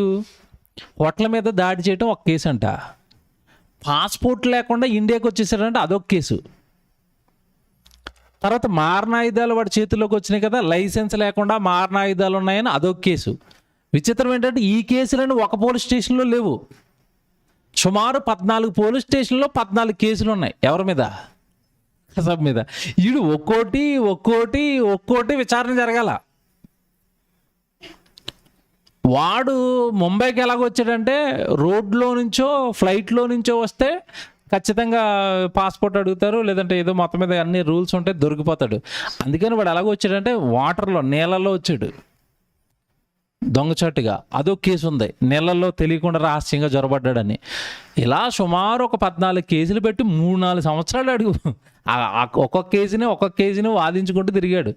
హోటల్ మీద దాడి చేయటం ఒక కేసు అంట, పాస్పోర్ట్ లేకుండా ఇండియాకి వచ్చేసాడంటే అదొక కేసు, తర్వాత మారణాయుధాలు వాడి చేతుల్లోకి వచ్చినాయి కదా, లైసెన్స్ లేకుండా మారణాయుధాలు ఉన్నాయని అదొక కేసు. విచిత్రం ఏంటంటే ఈ కేసులన్నీ ఒక పోలీస్ స్టేషన్లో లేవు. సుమారు 14 పోలీస్ స్టేషన్లో 14 కేసులు ఉన్నాయి. ఎవరి మీద? కసబ్ మీద. వీడు ఒక్కోటి విచారణ జరగాల. వాడు ముంబైకి ఎలాగొచ్చాడంటే రోడ్లో నుంచో ఫ్లైట్లో నుంచో వస్తే ఖచ్చితంగా పాస్పోర్ట్ అడుగుతారు, లేదంటే ఏదో మొత్తం మీద అన్ని రూల్స్ ఉంటే దొరికిపోతాడు. అందుకని వాడు ఎలాగో వచ్చాడంటే నీళ్ళల్లో వచ్చాడు దొంగచాటుగా. అదో కేసు ఉంది, నీళ్ళల్లో తెలియకుండా రహస్యంగా జొరబడ్డాడని. ఇలా సుమారు ఒక 14 కేసులు పెట్టి 3-4 సంవత్సరాలు అడుగు ఒక్కొక్క కేసుని వాదించుకుంటూ తిరిగాడు.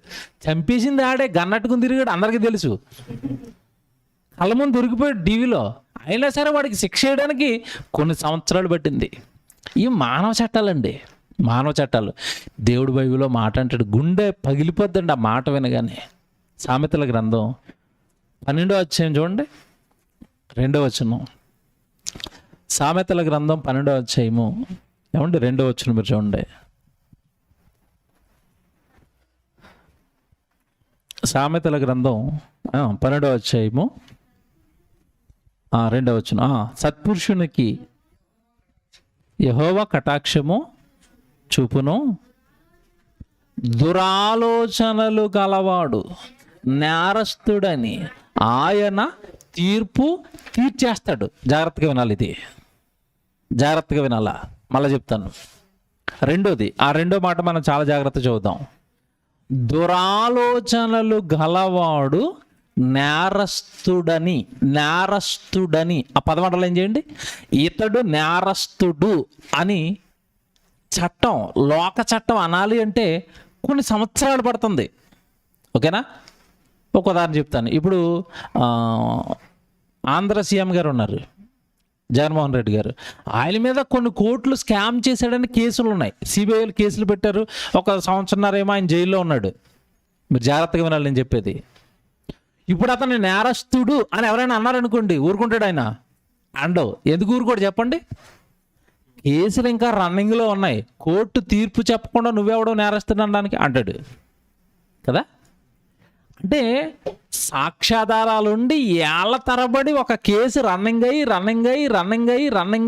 చంపేసింది ఆడే, గన్నట్టుకుని తిరిగాడు, అందరికీ తెలుసు. కళ్ళ ముందు దొరికిపోయాడు టీవీలో. అయినా సరే వాడికి శిక్ష చేయడానికి కొన్ని సంవత్సరాలు పట్టింది. ఇవి మానవ చట్టాలండి, మానవ చట్టాలు. దేవుడు బైబిల్లో మాట అంటాడు, గుండె పగిలిపోద్దండి ఆ మాట వినగానే. సామెతల గ్రంథం 12వ అధ్యాయం చూడండి, 2వ వచనం. సామెతల గ్రంథం 12వ అధ్యాయము ఏమండి 2వ వచనం మీరు చూడండి. సామెతల గ్రంథం 12వ అధ్యాయము 2వ వచనం. సత్పురుషునికి యెహోవా కటాక్షము చూపును, దురాలోచనలు గలవాడు నేరస్తుడని ఆయన తీర్పు తీర్చేస్తాడు. జాగ్రత్తగా వినాలి, ఇది జాగ్రత్తగా వినాలా. మళ్ళీ చెప్తాను. రెండోది, ఆ రెండో మాట మనం చాలా జాగ్రత్త చూద్దాం. దురాలోచనలు గలవాడు నేరస్తుడని. ఆ పదమంటలు ఏం చేయండి, ఇతడు నేరస్తుడు అని చట్టం, లోక చట్టం అనాలి అంటే కొన్ని సంవత్సరాలు పడుతుంది. ఓకేనా? ఒక ఉదాహరణ చెప్తాను. ఇప్పుడు ఆంధ్ర సీఎం గారు ఉన్నారు, జగన్మోహన్ రెడ్డి గారు. ఆయన మీద కొన్ని కోట్లు స్కామ్ చేశాడని కేసులు ఉన్నాయి. సిబిఐలు కేసులు పెట్టారు. 1 సంవత్సరంన్నర ఏమో ఆయన జైల్లో ఉన్నాడు. మీరు జాగ్రత్తగా వినాలి నేను చెప్పేది. ఇప్పుడు అతను నేరస్తుడు అని ఎవరైనా అన్నారనుకోండి, ఊరుకుంటాడు ఆయన? అండవు. ఎందుకు ఊరుకోడు చెప్పండి? కేసులు ఇంకా రన్నింగ్లో ఉన్నాయి. కోర్టు తీర్పు చెప్పకుండా నువ్వెవడో నేరస్తుడు అనడానికి అంటాడు కదా. అంటే సాక్ష్యాధారాలుండి ఏళ్ల తరబడి ఒక కేసు రన్నింగ్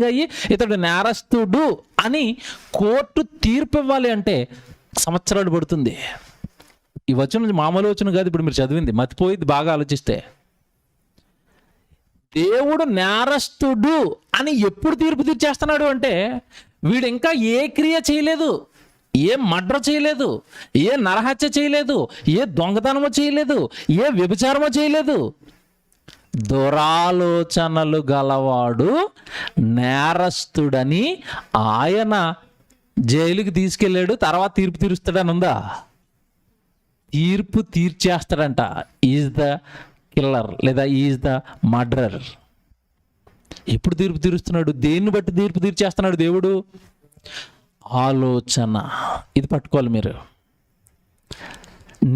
అయ్యి ఇతడు నేరస్తుడు అని కోర్టు తీర్పు ఇవ్వాలి అంటే సంవత్సరాలు పడుతుంది. ఈ వచనం మామూలు వచనం కాదు, ఇప్పుడు మీరు చదివింది మతిపోయింది బాగా ఆలోచిస్తే. దేవుడు నేరస్తుడు అని ఎప్పుడు తీర్పు తీర్చేస్తున్నాడు అంటే, వీడు ఇంకా ఏ క్రియ చేయలేదు, ఏ మర్డర్ చేయలేదు, ఏ నరహత్య చేయలేదు, ఏ దొంగతనమో చేయలేదు, ఏ వ్యభిచారమో చేయలేదు. దురాలోచనలు గలవాడు నేరస్తుడని ఆయన జైలుకి తీసుకెళ్ళాడు. తర్వాత తీర్పు తీరుస్తాడని ఉందా? తీర్పు తీర్చేస్తాడంట. ఈజ్ ద కిల్లర్ లేదా ఈజ్ ద మర్డరర్. ఎప్పుడు తీర్పు తీరుస్తున్నాడు? దేన్ని బట్టి తీర్పు తీర్చేస్తున్నాడు దేవుడు? ఆలోచన. ఇది పట్టుకోవాలి మీరు.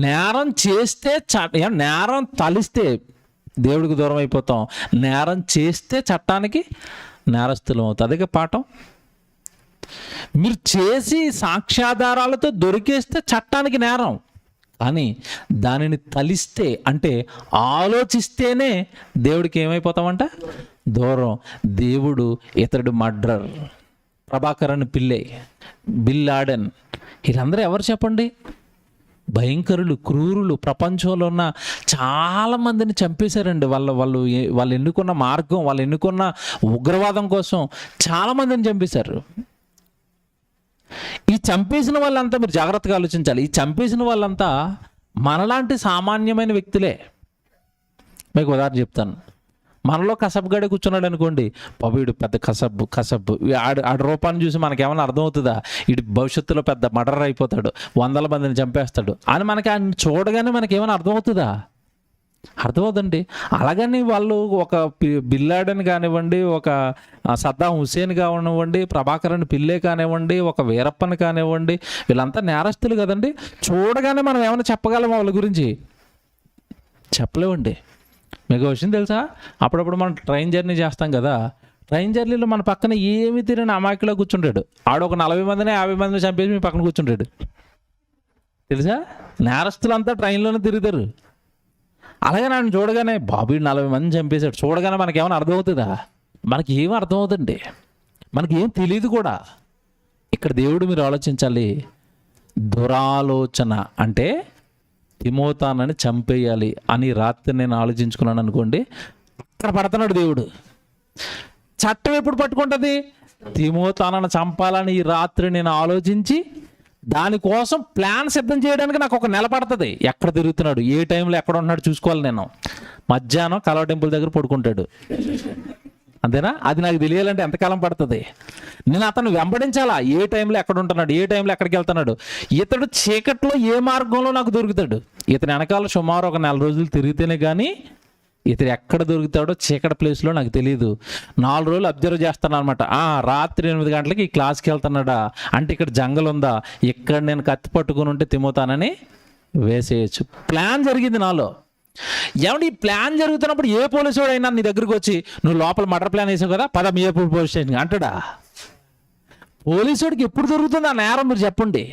నేరం చేస్తే నేరం తలిస్తే దేవుడికి దూరం అయిపోతాం. నేరం చేస్తే చట్టానికి నేరస్తులం అవుతాం. అదే పాఠం. మీరు చేసి సాక్ష్యాధారాలతో దొరికేస్తే చట్టానికి నేరం. కానీ దానిని తలిస్తే అంటే ఆలోచిస్తేనే దేవుడికి ఏమైపోతామంట? దూరం. దేవుడు ఇతడు murderer. Prabhakaran Pillai, bin Laden, వీళ్ళందరూ ఎవరు చెప్పండి? భయంకరులు, క్రూరులు. ప్రపంచంలో ఉన్న చాలామందిని చంపేశారండి. వాళ్ళు ఎన్నుకున్న మార్గం, వాళ్ళు ఎన్నుకున్న ఉగ్రవాదం కోసం చాలామందిని చంపేశారు. ఈ చంపేసిన వాళ్ళంతా మీరు జాగ్రత్తగా ఆలోచించాలి. ఈ చంపేసిన వాళ్ళంతా మనలాంటి సామాన్యమైన వ్యక్తులే. మీకు ఉదాహరణ చెప్తాను. మనలో కసబ్గాడే కూర్చున్నాడు అనుకోండి, బాబు వీడు పెద్ద కసబ్బు ఆడి రూపాన్ని చూసి మనకేమైనా అర్థమవుతుందా? వీడు భవిష్యత్తులో పెద్ద మర్డర్ అయిపోతాడు, 100 మందిని చంపేస్తాడు అని మనకి ఆయన చూడగానే మనకేమైనా అర్థమవుతుందా? అర్థమవుతుందండి. అలాగని వాళ్ళు ఒక బిల్లాడని కానివ్వండి, ఒక సద్దాం హుసేన్ కానివ్వండి, ప్రభాకరన్ పిల్లే కానివ్వండి, ఒక వీరప్పని కానివ్వండి, వీళ్ళంతా నేరస్తులు కదండి. చూడగానే మనం ఏమైనా చెప్పగలం వాళ్ళ గురించి? చెప్పలేమండి. మీకు విషయం తెలుసా, అప్పుడప్పుడు మనం ట్రైన్ జర్నీ చేస్తాం కదా, ట్రైన్ జర్నీలో మన పక్కన ఏమి తిరిగిన అమాయకులో కూర్చుంటాడు. ఆడొక 40 మందిని 50 మందిని చంపేసి మీ పక్కన కూర్చుంటాడు. తెలుసా? నేరస్తులంతా ట్రైన్లోనే తిరుగుతారు. అలాగే నన్ను చూడగానే బాబు 40 మందిని చంపేశాడు చూడగానే మనకేమైనా అర్థమవుతుందా? మనకి ఏం అర్థమవుతుంది? మనకి ఏం తెలియదు కూడా. ఇక్కడ దేవుడు మీరు ఆలోచించాలి, దురాలోచన అంటే తిమోతానని చంపేయాలి అని రాత్రి నేను ఆలోచించుకున్నాను అనుకోండి, అక్కడ పడుతున్నాడు దేవుడు. చట్టం ఎప్పుడు పట్టుకుంటుంది? తిమోతానని చంపాలని ఈ రాత్రి నేను ఆలోచించి దానికోసం ప్లాన్ సిద్ధం చేయడానికి నాకు ఒక నెల పడుతుంది. ఎక్కడ తిరుగుతున్నాడు, ఏ టైంలో ఎక్కడ ఉన్నాడు చూసుకోవాలి. నేను మధ్యాహ్నం కలవ టెంపుల్ దగ్గర పడుకుంటాడు, అంతేనా? అది నాకు తెలియాలంటే ఎంతకాలం పడుతుంది? నేను అతను వెంబడించాలా, ఏ టైంలో ఎక్కడ ఉంటున్నాడు, ఏ టైంలో ఎక్కడికి వెళ్తున్నాడు. ఇతడు చీకట్లో ఏ మార్గంలో నాకు దొరుకుతాడు. ఇతని వెనకాల సుమారు ఒక 4 రోజులు తిరిగితేనే కానీ ఇతడు ఎక్కడ దొరుకుతాడో చీకటి ప్లేస్లో నాకు తెలియదు. 4 రోజులు అబ్జర్వ్ చేస్తాను అనమాట. రాత్రి 8 గంటలకి ఈ క్లాస్కి వెళ్తున్నాడా అంటే ఇక్కడ జంగల్ ఉందా, ఇక్కడ నేను కత్తి పట్టుకుని ఉంటే తిమోతానని వేసేయచ్చు. ప్లాన్ జరిగింది నాలో. ఏమంటే ఈ ప్లాన్ జరుగుతున్నప్పుడు ఏ పోలీసు వాడు అయినా నీ దగ్గరకు వచ్చి నువ్వు లోపల మర్డర్ ప్లాన్ వేసావు కదా, పద మీ పోలీస్ స్టేషన్ అంటాడా? పోలీసుడికి ఎప్పుడు దొరుకుతుంది ఆ నేరం? మీరు చెప్పండి.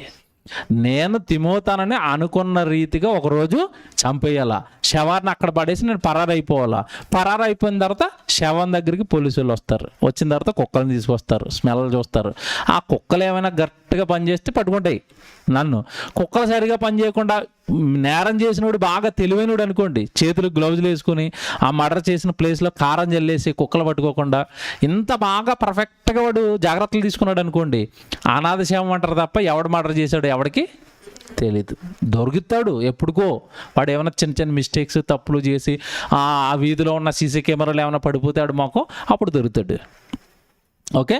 నేను తిమోతానని అనుకున్న రీతిగా ఒకరోజు చంపేయాలా, శవాన్ని అక్కడ పడేసి నేను పరారైపోవాలా. పరారైపోయిన తర్వాత శవం దగ్గరికి పోలీసు వాళ్ళు వస్తారు. వచ్చిన తర్వాత కుక్కలను తీసుకొస్తారు, స్మెల్ చూస్తారు. ఆ కుక్కలు ఏమైనా గట్టిగా పనిచేస్తే పట్టుకుంటాయి నన్ను. కుక్కలు సరిగా పనిచేయకుండా నేరం చేసినోడు బాగా తెలివైనడు అనుకోండి, చేతులకు గ్లౌజులు వేసుకుని ఆ మర్డర్ చేసిన ప్లేస్లో కారం జల్లేసి కుక్కలు పట్టుకోకుండా ఇంత బాగా పర్ఫెక్ట్గా వాడు జాగ్రత్తలు తీసుకున్నాడు అనుకోండి, అనాథ శవం అంటారు తప్ప ఎవడు మర్డర్ చేశాడు ఎవడికి తెలీదు. దొరుకుతాడు ఎప్పుడుకో. వాడు ఏమైనా చిన్న చిన్న మిస్టేక్స్ తప్పులు చేసి ఆ వీధిలో ఉన్న సీసీ కెమెరాలు ఏమైనా పడిపోతాడు మాకు, అప్పుడు దొరుకుతాడు. ఓకే,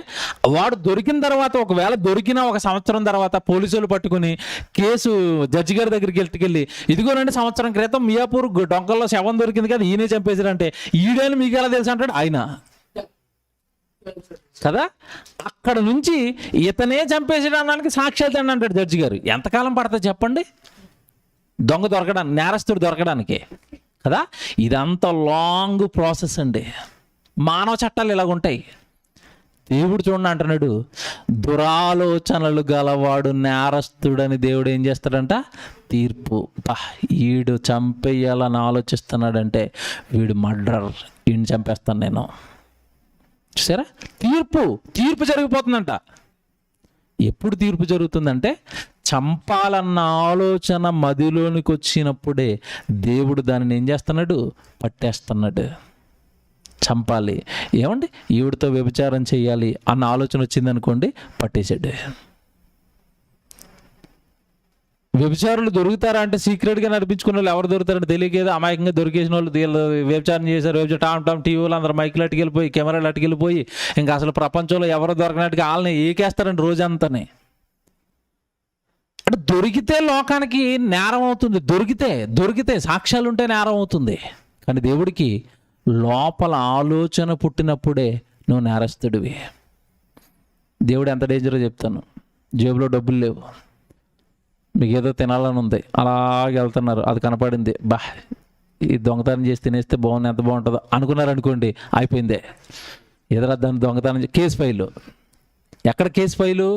వాడు దొరికిన తర్వాత ఒకవేళ దొరికిన 1 సంవత్సరం తర్వాత పోలీసులు పట్టుకుని కేసు జడ్జి గారి దగ్గరికి ఎత్తుకెళ్ళి, ఇదిగోనండి సంవత్సరం క్రితం మియాపూర్ డొంకల్లో శవం దొరికింది కదా, ఈయనే చంపేశారంటే ఈడేని మీకు ఎలా తెలుసు అంటాడు ఆయన కదా. అక్కడ నుంచి ఇతనే చంపేసాడు అనడానికి సాక్ష్యాలు అండి అంటాడు జడ్జి గారు. ఎంతకాలం పడుతుంది చెప్పండి దొంగ దొరకడానికి, నేరస్తుడు దొరకడానికి కదా? ఇదంతా లాంగ్ ప్రాసెస్ అండి. మానవ చట్టాలు ఇలాగుంటాయి. దేవుడు చూడండి అంటున్నాడు, దురాలోచనలు గలవాడు నేరస్తుడని దేవుడు ఏం చేస్తాడంట? తీర్పు. వీడు చంపేయాలని ఆలోచిస్తున్నాడంటే వీడు మర్డర్, వీడిని చంపేస్తాను నేను. చూసారా? తీర్పు జరిగిపోతుందంట. ఎప్పుడు తీర్పు జరుగుతుందంటే చంపాలన్న ఆలోచన మదిలోనికి వచ్చినప్పుడే దేవుడు దానిని ఏం చేస్తున్నాడు? పట్టేస్తున్నాడు. చంపాలి, ఏమండి ఈవిడితో వ్యభిచారం చేయాలి అన్న ఆలోచన వచ్చింది అనుకోండి, పట్టేశాడు. వ్యభిచారులు దొరుకుతారా అంటే సీక్రెట్గా నడిపించుకున్న వాళ్ళు ఎవరు దొరుకుతారంటే తెలియకేదో అమాయకంగా దొరికేసిన వాళ్ళు వ్యభిచారం చేశారు. టామ్ టీవీలు అందరూ మైకులు అట్టుకెళ్ళిపోయి, కెమెరాలు అట్టుకెళ్ళిపోయి, ఇంకా అసలు ప్రపంచంలో ఎవరు దొరకనట్టుగా వాళ్ళని ఏకేస్తారండి రోజంతానే. అంటే దొరికితే లోకానికి నేరం అవుతుంది. దొరికితే సాక్ష్యాలు ఉంటే నేరం అవుతుంది. కానీ దేవుడికి లోపల ఆలోచన పుట్టినప్పుడే నువ్వు నేరస్తుడివి. దేవుడు ఎంత డేంజరో చెప్తాను. జేబులో డబ్బులు లేవు, మీకు ఏదో తినాలని ఉంది, అలాగే వెళ్తున్నారు, అది కనపడింది, ఈ దొంగతనం చేసి తినేస్తే బాగుంది, ఎంత బాగుంటుందో అనుకున్నారు అనుకోండి, అయిపోయిందే. ఎదురు దాన్ని దొంగతనం కేసు ఫైలు. ఎక్కడ కేసు ఫైలు?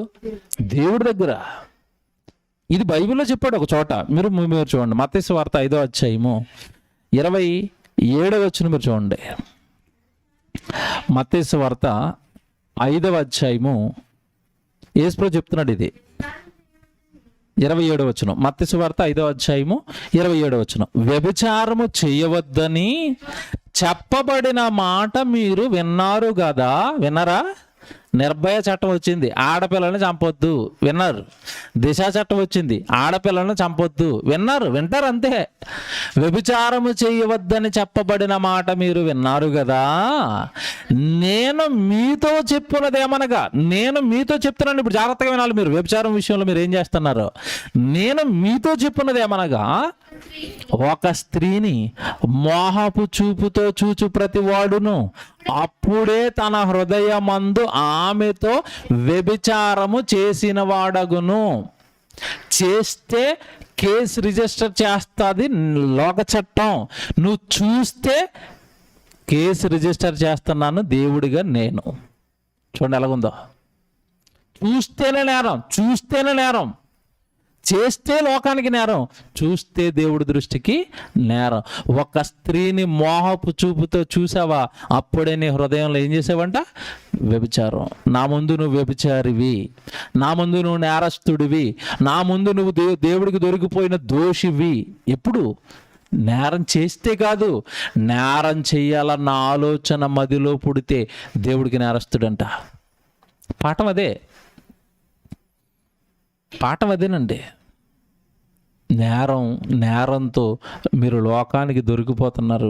దేవుడి దగ్గర. ఇది బైబిల్లో చెప్పాడు ఒక చోట. మీరు చూడండి, మత్తయి సువార్త 5వ అధ్యాయము 27వ వచనం మీరు చూడండి. మత్తయి సువార్త 5వ అధ్యాయము యేసుప్రభు చెప్తున్నాడు ఇది. 27వ వచనం, మత్తయి సువార్త 5వ అధ్యాయము 27వ వచనం. వ్యభిచారము చేయవద్దని చెప్పబడిన మాట మీరు విన్నారు కదా. విన్నారా? నిర్భయ చట్టం వచ్చింది, ఆడపిల్లల్ని చంపొద్దు, విన్నారు. దిశ చట్టం వచ్చింది, ఆడపిల్లల్ని చంపొద్దు, వింటారు అంతే. వ్యభిచారము చేయవద్దని చెప్పబడిన మాట మీరు విన్నారు కదా. నేను మీతో చెప్పున్నదేమనగా, నేను మీతో చెప్తున్నాను, ఇప్పుడు జాగ్రత్తగా వినాలి మీరు. వ్యభిచారం విషయంలో మీరు ఏం చేస్తున్నారు? నేను మీతో చెప్పున్నదేమనగా ఒక స్త్రీని మోహపు చూపుతో చూచు ప్రతి వాడును అప్పుడే తన హృదయమందు ఆమెతో వ్యభిచారము చేసిన వాడగును. చేస్తే కేసు రిజిస్టర్ చేస్తుంది లోక చట్టం. నువ్వు చూస్తే కేసు రిజిస్టర్ చేస్తున్నాను దేవుడిగా నేను. చూడండి ఎలాగుందో. చూస్తేనే నేరం, చూస్తేనే నేరం. చేస్తే లోకానికి నేరం, చూస్తే దేవుడి దృష్టికి నేరం. ఒక స్త్రీని మోహపు చూపుతో చూసావా, అప్పుడే నీ హృదయంలో ఏం చేసావంట? వ్యభిచారం. నా ముందు నువ్వు వ్యభిచారివి, నా ముందు నువ్వు నేరస్తుడివి, నా ముందు నువ్వు దేవుడికి దొరికిపోయిన దోషివి. ఎప్పుడు? నేరం చేస్తే కాదు, నేరం చెయ్యాలన్న ఆలోచన మదిలో పుడితే దేవుడికి నేరస్తుడంట. పాఠం అదే, పాఠం అదేనండి. నేరంతో మీరు లోకానికి దొరికిపోతున్నారు.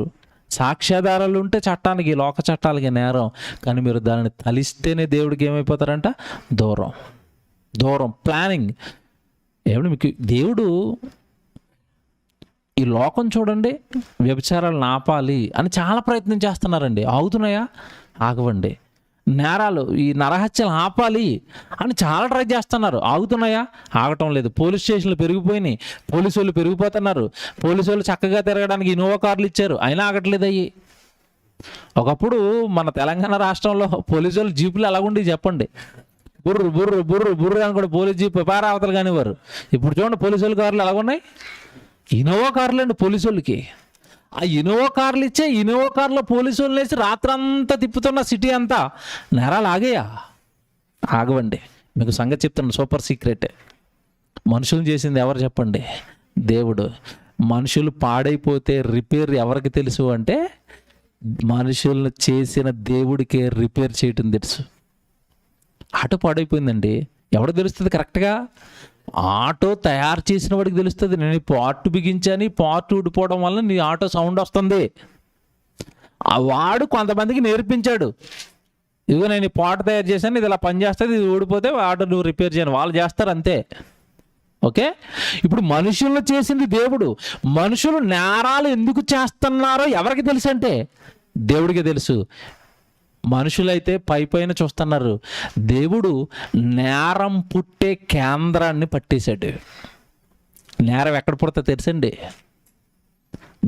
సాక్ష్యాధారాలు ఉంటే చట్టానికి, లోక చట్టాలకి నేరం. కానీ మీరు దానిని తలిస్తేనే దేవుడికి ఏమైపోతారంట? దూరం. ప్లానింగ్. ఏమంటే మీకు దేవుడు ఈ లోకం చూడండి, వ్యభిచారాలను ఆపాలి అని చాలా ప్రయత్నం చేస్తున్నారండి. ఆగుతున్నాయా? ఆగవండి. నేరాలు, ఈ నరహత్యలు ఆపాలి అని చాలా ట్రై చేస్తున్నారు. ఆగుతున్నాయా? ఆగటం లేదు. పోలీస్ స్టేషన్లు పెరిగిపోయినాయి, పోలీసు వాళ్ళు పెరిగిపోతున్నారు. పోలీసు వాళ్ళు చక్కగా తిరగడానికి ఇన్నోవా కార్లు ఇచ్చారు, అయినా ఆగట్లేదు. అయ్యి ఒకప్పుడు మన తెలంగాణ రాష్ట్రంలో పోలీసు వాళ్ళు జీపులు ఎలాగుండి చెప్పండి, బుర్రు బుర్రు బుర్రు బుర్రు అని కూడా పోలీస్ జీప్ పారావతలు కానివారు. ఇప్పుడు చూడండి పోలీసు వాళ్ళ కార్లు ఎలాగున్నాయి. ఇన్నోవా కార్లు అండి పోలీసు వాళ్ళకి. ఆ ఇన్నోవా కార్లు ఇచ్చే ఇన్నోవా కార్లో పోలీసు వాళ్ళని వేసి రాత్రంతా తిప్పుతున్న సిటీ అంతా. నేరాలు ఆగేయా? ఆగవండి. మీకు సంగతి చెప్తాను, సూపర్ సీక్రెట్. మనుషులు చేసింది ఎవరు చెప్పండి? దేవుడు. మనుషులు పాడైపోతే రిపేర్ ఎవరికి తెలుసు అంటే, మనుషులను చేసిన దేవుడికే రిపేర్ చేయటం తెలుసు. ఆటో పాడైపోయిందండి, ఎవడు తెలుస్తుంది కరెక్ట్గా? ఆటో తయారు చేసిన వాడికి తెలుస్తుంది. నేను ఈ పార్ట్ బిగించాను, ఈ పార్ట్ ఊడిపోవడం వల్ల నీ ఆటో సౌండ్ వస్తుంది. ఆ వాడు కొంతమందికి నేర్పించాడు, ఇదిగో నేను ఈ పార్ట్ తయారు చేశాను, ఇది ఇలా పనిచేస్తుంది, ఇది ఊడిపోతే ఆటో నువ్వు రిపేర్ చేయను. వాళ్ళు చేస్తారు అంతే. ఓకే. ఇప్పుడు మనుషులను చేసింది దేవుడు. మనుషులు నేరాలు ఎందుకు చేస్తున్నారో ఎవరికి తెలుసు అంటే దేవుడికి తెలుసు. మనుషులైతే పైన చూస్తున్నారు. దేవుడు నేరం పుట్టే కేంద్రాన్ని పట్టేశాడు. నేరం ఎక్కడ పుడతా తెలుసండి?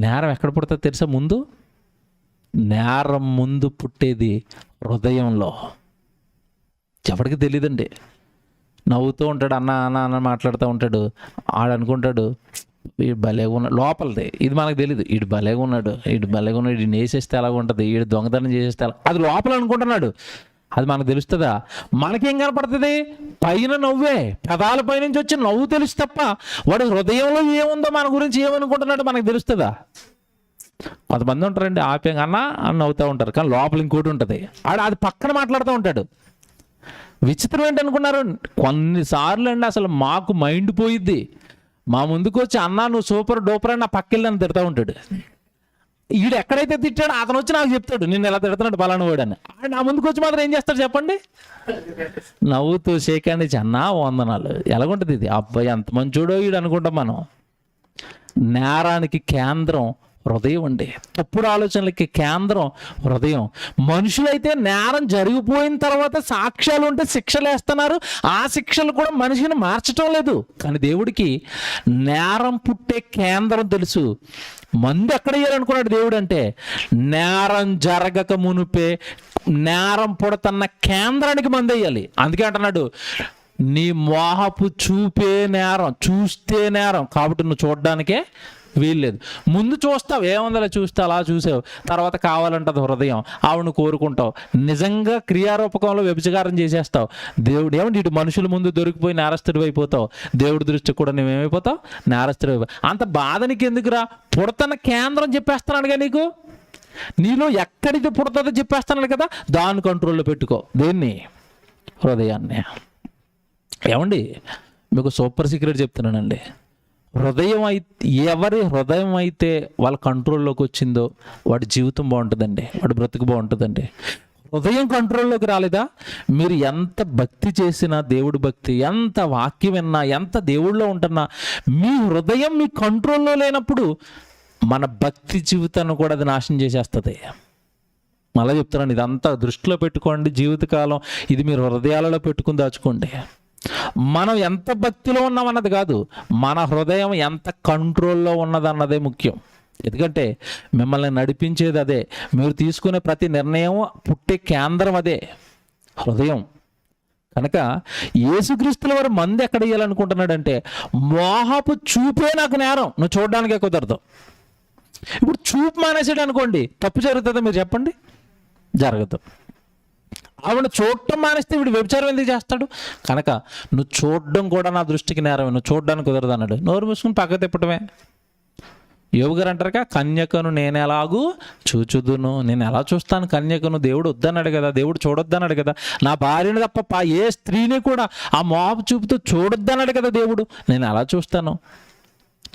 నేరం ఎక్కడ పుడతా తెలుసా? నేరం ముందు పుట్టేది హృదయంలో. ఎవరికి తెలియదండి. నవ్వుతూ ఉంటాడు, అన్న మాట్లాడుతూ ఉంటాడు. ఆడనుకుంటాడు వీడు భలేగా ఉన్నాడు, లోపలది ఇది మనకు తెలియదు. వీడు భలేగా ఉన్నాడు, వీడిని వేసేస్తే ఎలాగ ఉంటుంది, వీడు దొంగతనం చేసేస్తే అది లోపల అనుకుంటున్నాడు. అది మనకు తెలుస్తుందా? మనకేం కనపడుతుంది? పైన నవ్వే, పెదాల పైనుంచి వచ్చి నవ్వు తెలుసు తప్ప వాడు హృదయంలో ఏముందో మన గురించి ఏమనుకుంటున్నాడో మనకు తెలుస్తుందా? కొంతమంది ఉంటారండి ఆప్యంగా అన్న అని నవ్వుతూ ఉంటారు, కానీ లోపల ఇంకోటి ఉంటుంది. అది పక్కన మాట్లాడుతూ ఉంటాడు. విచిత్రం ఏంటనుకున్నారు? కొన్నిసార్లు అండి అసలు మాకు మైండ్ పోయిద్ది. మా ముందుకు వచ్చి అన్న నువ్వు సూపర్ డూపర్ అని నా పక్కెళ్ళని తిడతా ఉంటాడు. ఈడు ఎక్కడైతే తిట్టాడో అతను వచ్చి నాకు చెప్తాడు, నేను ఎలా తిడుతున్నాడు పలానా వాడు అని. నా ముందుకు వచ్చి మాత్రం ఏం చేస్తాడు చెప్పండి? నవ్వుతూ షేకాన్ని అన్నా వందనాలు. ఎలాగుంటుంది ఇది? అబ్బాయి ఎంత మంచోడో ఈడు అనుకుంటాం మనం. నేరానికి కేంద్రం హృదయం అండి. తప్పుడు ఆలోచనలకి కేంద్రం హృదయం. మనుషులైతే నేరం జరిగిపోయిన తర్వాత సాక్ష్యాలు ఉంటే శిక్షలు వేస్తున్నారు. ఆ శిక్షలు కూడా మనిషిని మార్చటం లేదు. కానీ దేవుడికి నేరం పుట్టే కేంద్రం తెలుసు. మందు ఎక్కడ వేయాలనుకున్నాడు దేవుడు అంటే, నేరం జరగక మునిపే నేరం పుడుతున్న కేంద్రానికి మందు వేయాలి. అందుకే అంటున్నాడు, నీ మోహపు చూపే నేరం, చూస్తే నేరం, కాబట్టి నువ్వు చూడడానికే వీల్లేదు. ముందు చూస్తావు, ఏముందలా చూస్తే అలా చూసావు, తర్వాత కావాలంటది హృదయం, ఆవిడను కోరుకుంటావు, నిజంగా క్రియారూపకంలో వ్యభిచారం చేసేస్తావు. దేవుడు ఏమంటే ఇటు మనుషుల ముందు దొరికిపోయి నేరస్తుడి అయిపోతావు, దేవుడి దృష్టికి కూడా నువ్వేమైపోతావు? నేరస్తుడి అయిపోతావు. అంత బాధ నీకు ఎందుకురా? పుడతన్న కేంద్రం చెప్పేస్తున్నాడుగా నీకు, నీలో ఎక్కడికి పుడతాదో చెప్పేస్తున్నాడు కదా, దాని కంట్రోల్లో పెట్టుకో. దేన్ని? హృదయాన్ని. ఏమండి మీకు సూపర్ సీక్రెట్ చెప్తున్నానండి. హృదయం ఎవరి హృదయం అయితే వాళ్ళ కంట్రోల్లోకి వచ్చిందో వాడి జీవితం బాగుంటుందండి, వాడి బ్రతుకు బాగుంటుందండి. హృదయం కంట్రోల్లోకి రాలేదా? మీరు ఎంత భక్తి చేసినా, దేవుడి భక్తి, ఎంత వాక్యం విన్నా, ఎంత దేవుళ్ళో ఉంటున్నా, మీ హృదయం మీ కంట్రోల్లో లేనప్పుడు మన భక్తి జీవితాన్ని కూడా అది నాశనం చేసేస్తుంది. మళ్ళీ చెప్తున్నాను, ఇదంతా దృష్టిలో పెట్టుకోండి. జీవితకాలం ఇది మీరు హృదయాలలో పెట్టుకుని దాచుకోండి. మనం ఎంత భక్తిలో ఉన్నామన్నది కాదు, మన హృదయం ఎంత కంట్రోల్లో ఉన్నదన్నదే ముఖ్యం. ఎందుకంటే మిమ్మల్ని నడిపించేది అదే, మీరు తీసుకునే ప్రతి నిర్ణయం పుట్టే కేంద్రం అదే, హృదయం. కనుక యేసుక్రీస్తుల వారు మంది ఎక్కడ ఇయ్యాలనుకుంటున్నాడంటే, మోహపు చూపే నాకు నేరం, నువ్వు చూడడానికే కుదరదు. ఇప్పుడు చూపు మానేసాడు అనుకోండి, తప్పు జరుగుతుందా మీరు చెప్పండి? జరగదు. ఆవిడ చూడటం మానేస్తే వీడు వ్యభిచారం ఎందుకు చేస్తాడు? కనుక నువ్వు చూడడం కూడా నా దృష్టికి నేరమే, నువ్వు చూడడానికి కుదరదు అన్నాడు. నోరు మూసుకుని పక్క తిప్పటమే. యోగు గారు అంటారుగా, కన్యకను నేను ఎలాగూ చూచుదును. నేను ఎలా చూస్తాను కన్యకను? దేవుడు వద్దన్నాడు కదా, దేవుడు చూడొద్దన్నాడు కదా. నా భార్యను తప్ప ఏ స్త్రీని కూడా ఆ మోహపు చూపుతో చూడొద్దన్నాడు కదా దేవుడు. నేను ఎలా చూస్తాను?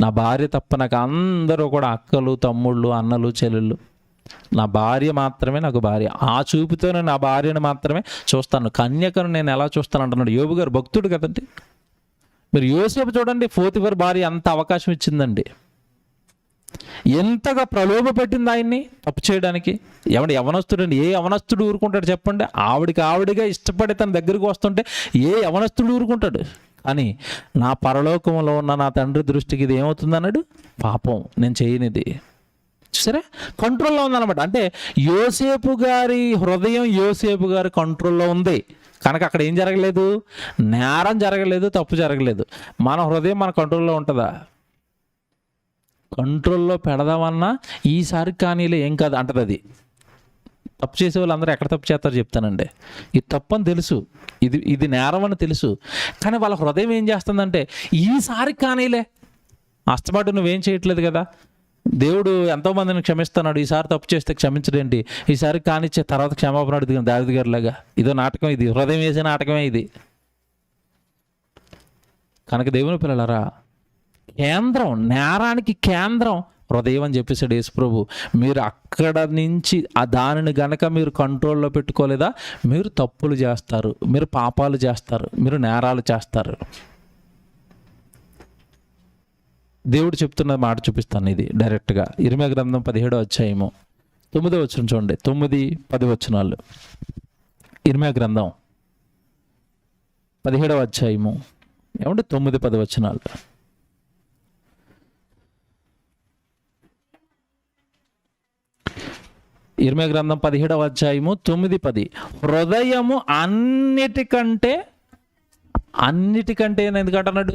నా భార్య తప్ప నాకు అందరూ కూడా అక్కలు, తమ్ముళ్ళు, అన్నలు, చెల్లెళ్ళు. నా భార్య మాత్రమే నాకు భార్య. ఆ చూపుతో నేను నా భార్యను మాత్రమే చూస్తాను, కన్యకను నేను ఎలా చూస్తాను అంటున్నాడు. యోబు గారు భక్తుడు కదండి. మీరు యోసేపు చూడండి, పోతిఫర్ భార్య అంత అవకాశం ఇచ్చిందండి, ఎంతగా ప్రలోభ పెట్టింది ఆయన్ని తప్పు చేయడానికి. యవనస్తుడు అండి, ఏ యవనస్తుడు ఊరుకుంటాడు చెప్పండి? ఆవిడిగా ఇష్టపడి తన దగ్గరికి వస్తుంటే ఏ యవనస్తుడు ఊరుకుంటాడు? కానీ నా పరలోకంలో ఉన్న నా తండ్రి దృష్టికి ఇది ఏమవుతుంది అన్నాడు, పాపం, నేను చేయనిది. చూసారా, కంట్రోల్లో ఉందన్నమాట. అంటే యోసేపు గారి హృదయం యోసేపు గారి కంట్రోల్లో ఉంది కనుక అక్కడ ఏం జరగలేదు, నేరం జరగలేదు, తప్పు జరగలేదు. మన హృదయం మన కంట్రోల్లో ఉంటుందా? కంట్రోల్లో పెడదామన్నా ఈసారి కానీలే ఏం కాదు అంటది. అది తప్పు చేసే వాళ్ళు అందరూ ఎక్కడ తప్పు చేస్తారో చెప్తానండి. ఇది తప్పు అని తెలుసు, ఇది నేరం అని తెలుసు, కానీ వాళ్ళ హృదయం ఏం చేస్తుందంటే ఈసారి కానీలే, అస్తమాటు నువ్వేం చేయట్లేదు కదా, దేవుడు ఎంతోమందిని క్షమిస్తున్నాడు, ఈసారి తప్పు చేస్తే క్షమించడేంటి, ఈసారి కానిచ్చే తర్వాత క్షమాపణ అడుగుతుంది దావీదు గారిలాగా. ఇదో నాటకం, ఇది హృదయం వేసే నాటకమే ఇది. కనుక దేవుని పిల్లలారా, కేంద్రం, నేరానికి కేంద్రం హృదయం అని చెప్పేసాడు యేసుప్రభు. మీరు అక్కడ నుంచి ఆ దానిని గనక మీరు కంట్రోల్లో పెట్టుకోలేదా, మీరు తప్పులు చేస్తారు, మీరు పాపాలు చేస్తారు, మీరు నేరాలు చేస్తారు. దేవుడు చెప్తున్న మాట చూపిస్తాను, ఇది డైరెక్ట్గా. ఇర్మీయా గ్రంథం 17వ అధ్యాయము 9వ వచనం చూడండి, 9-10 వచనాలు. ఇర్మీయా గ్రంథం 17వ అధ్యాయము 9-10 వచనాలు. ఇర్మీయా గ్రంథం 17వ అధ్యాయము 9-10. హృదయము అన్నిటికంటే ఎందుకంటున్నాడు?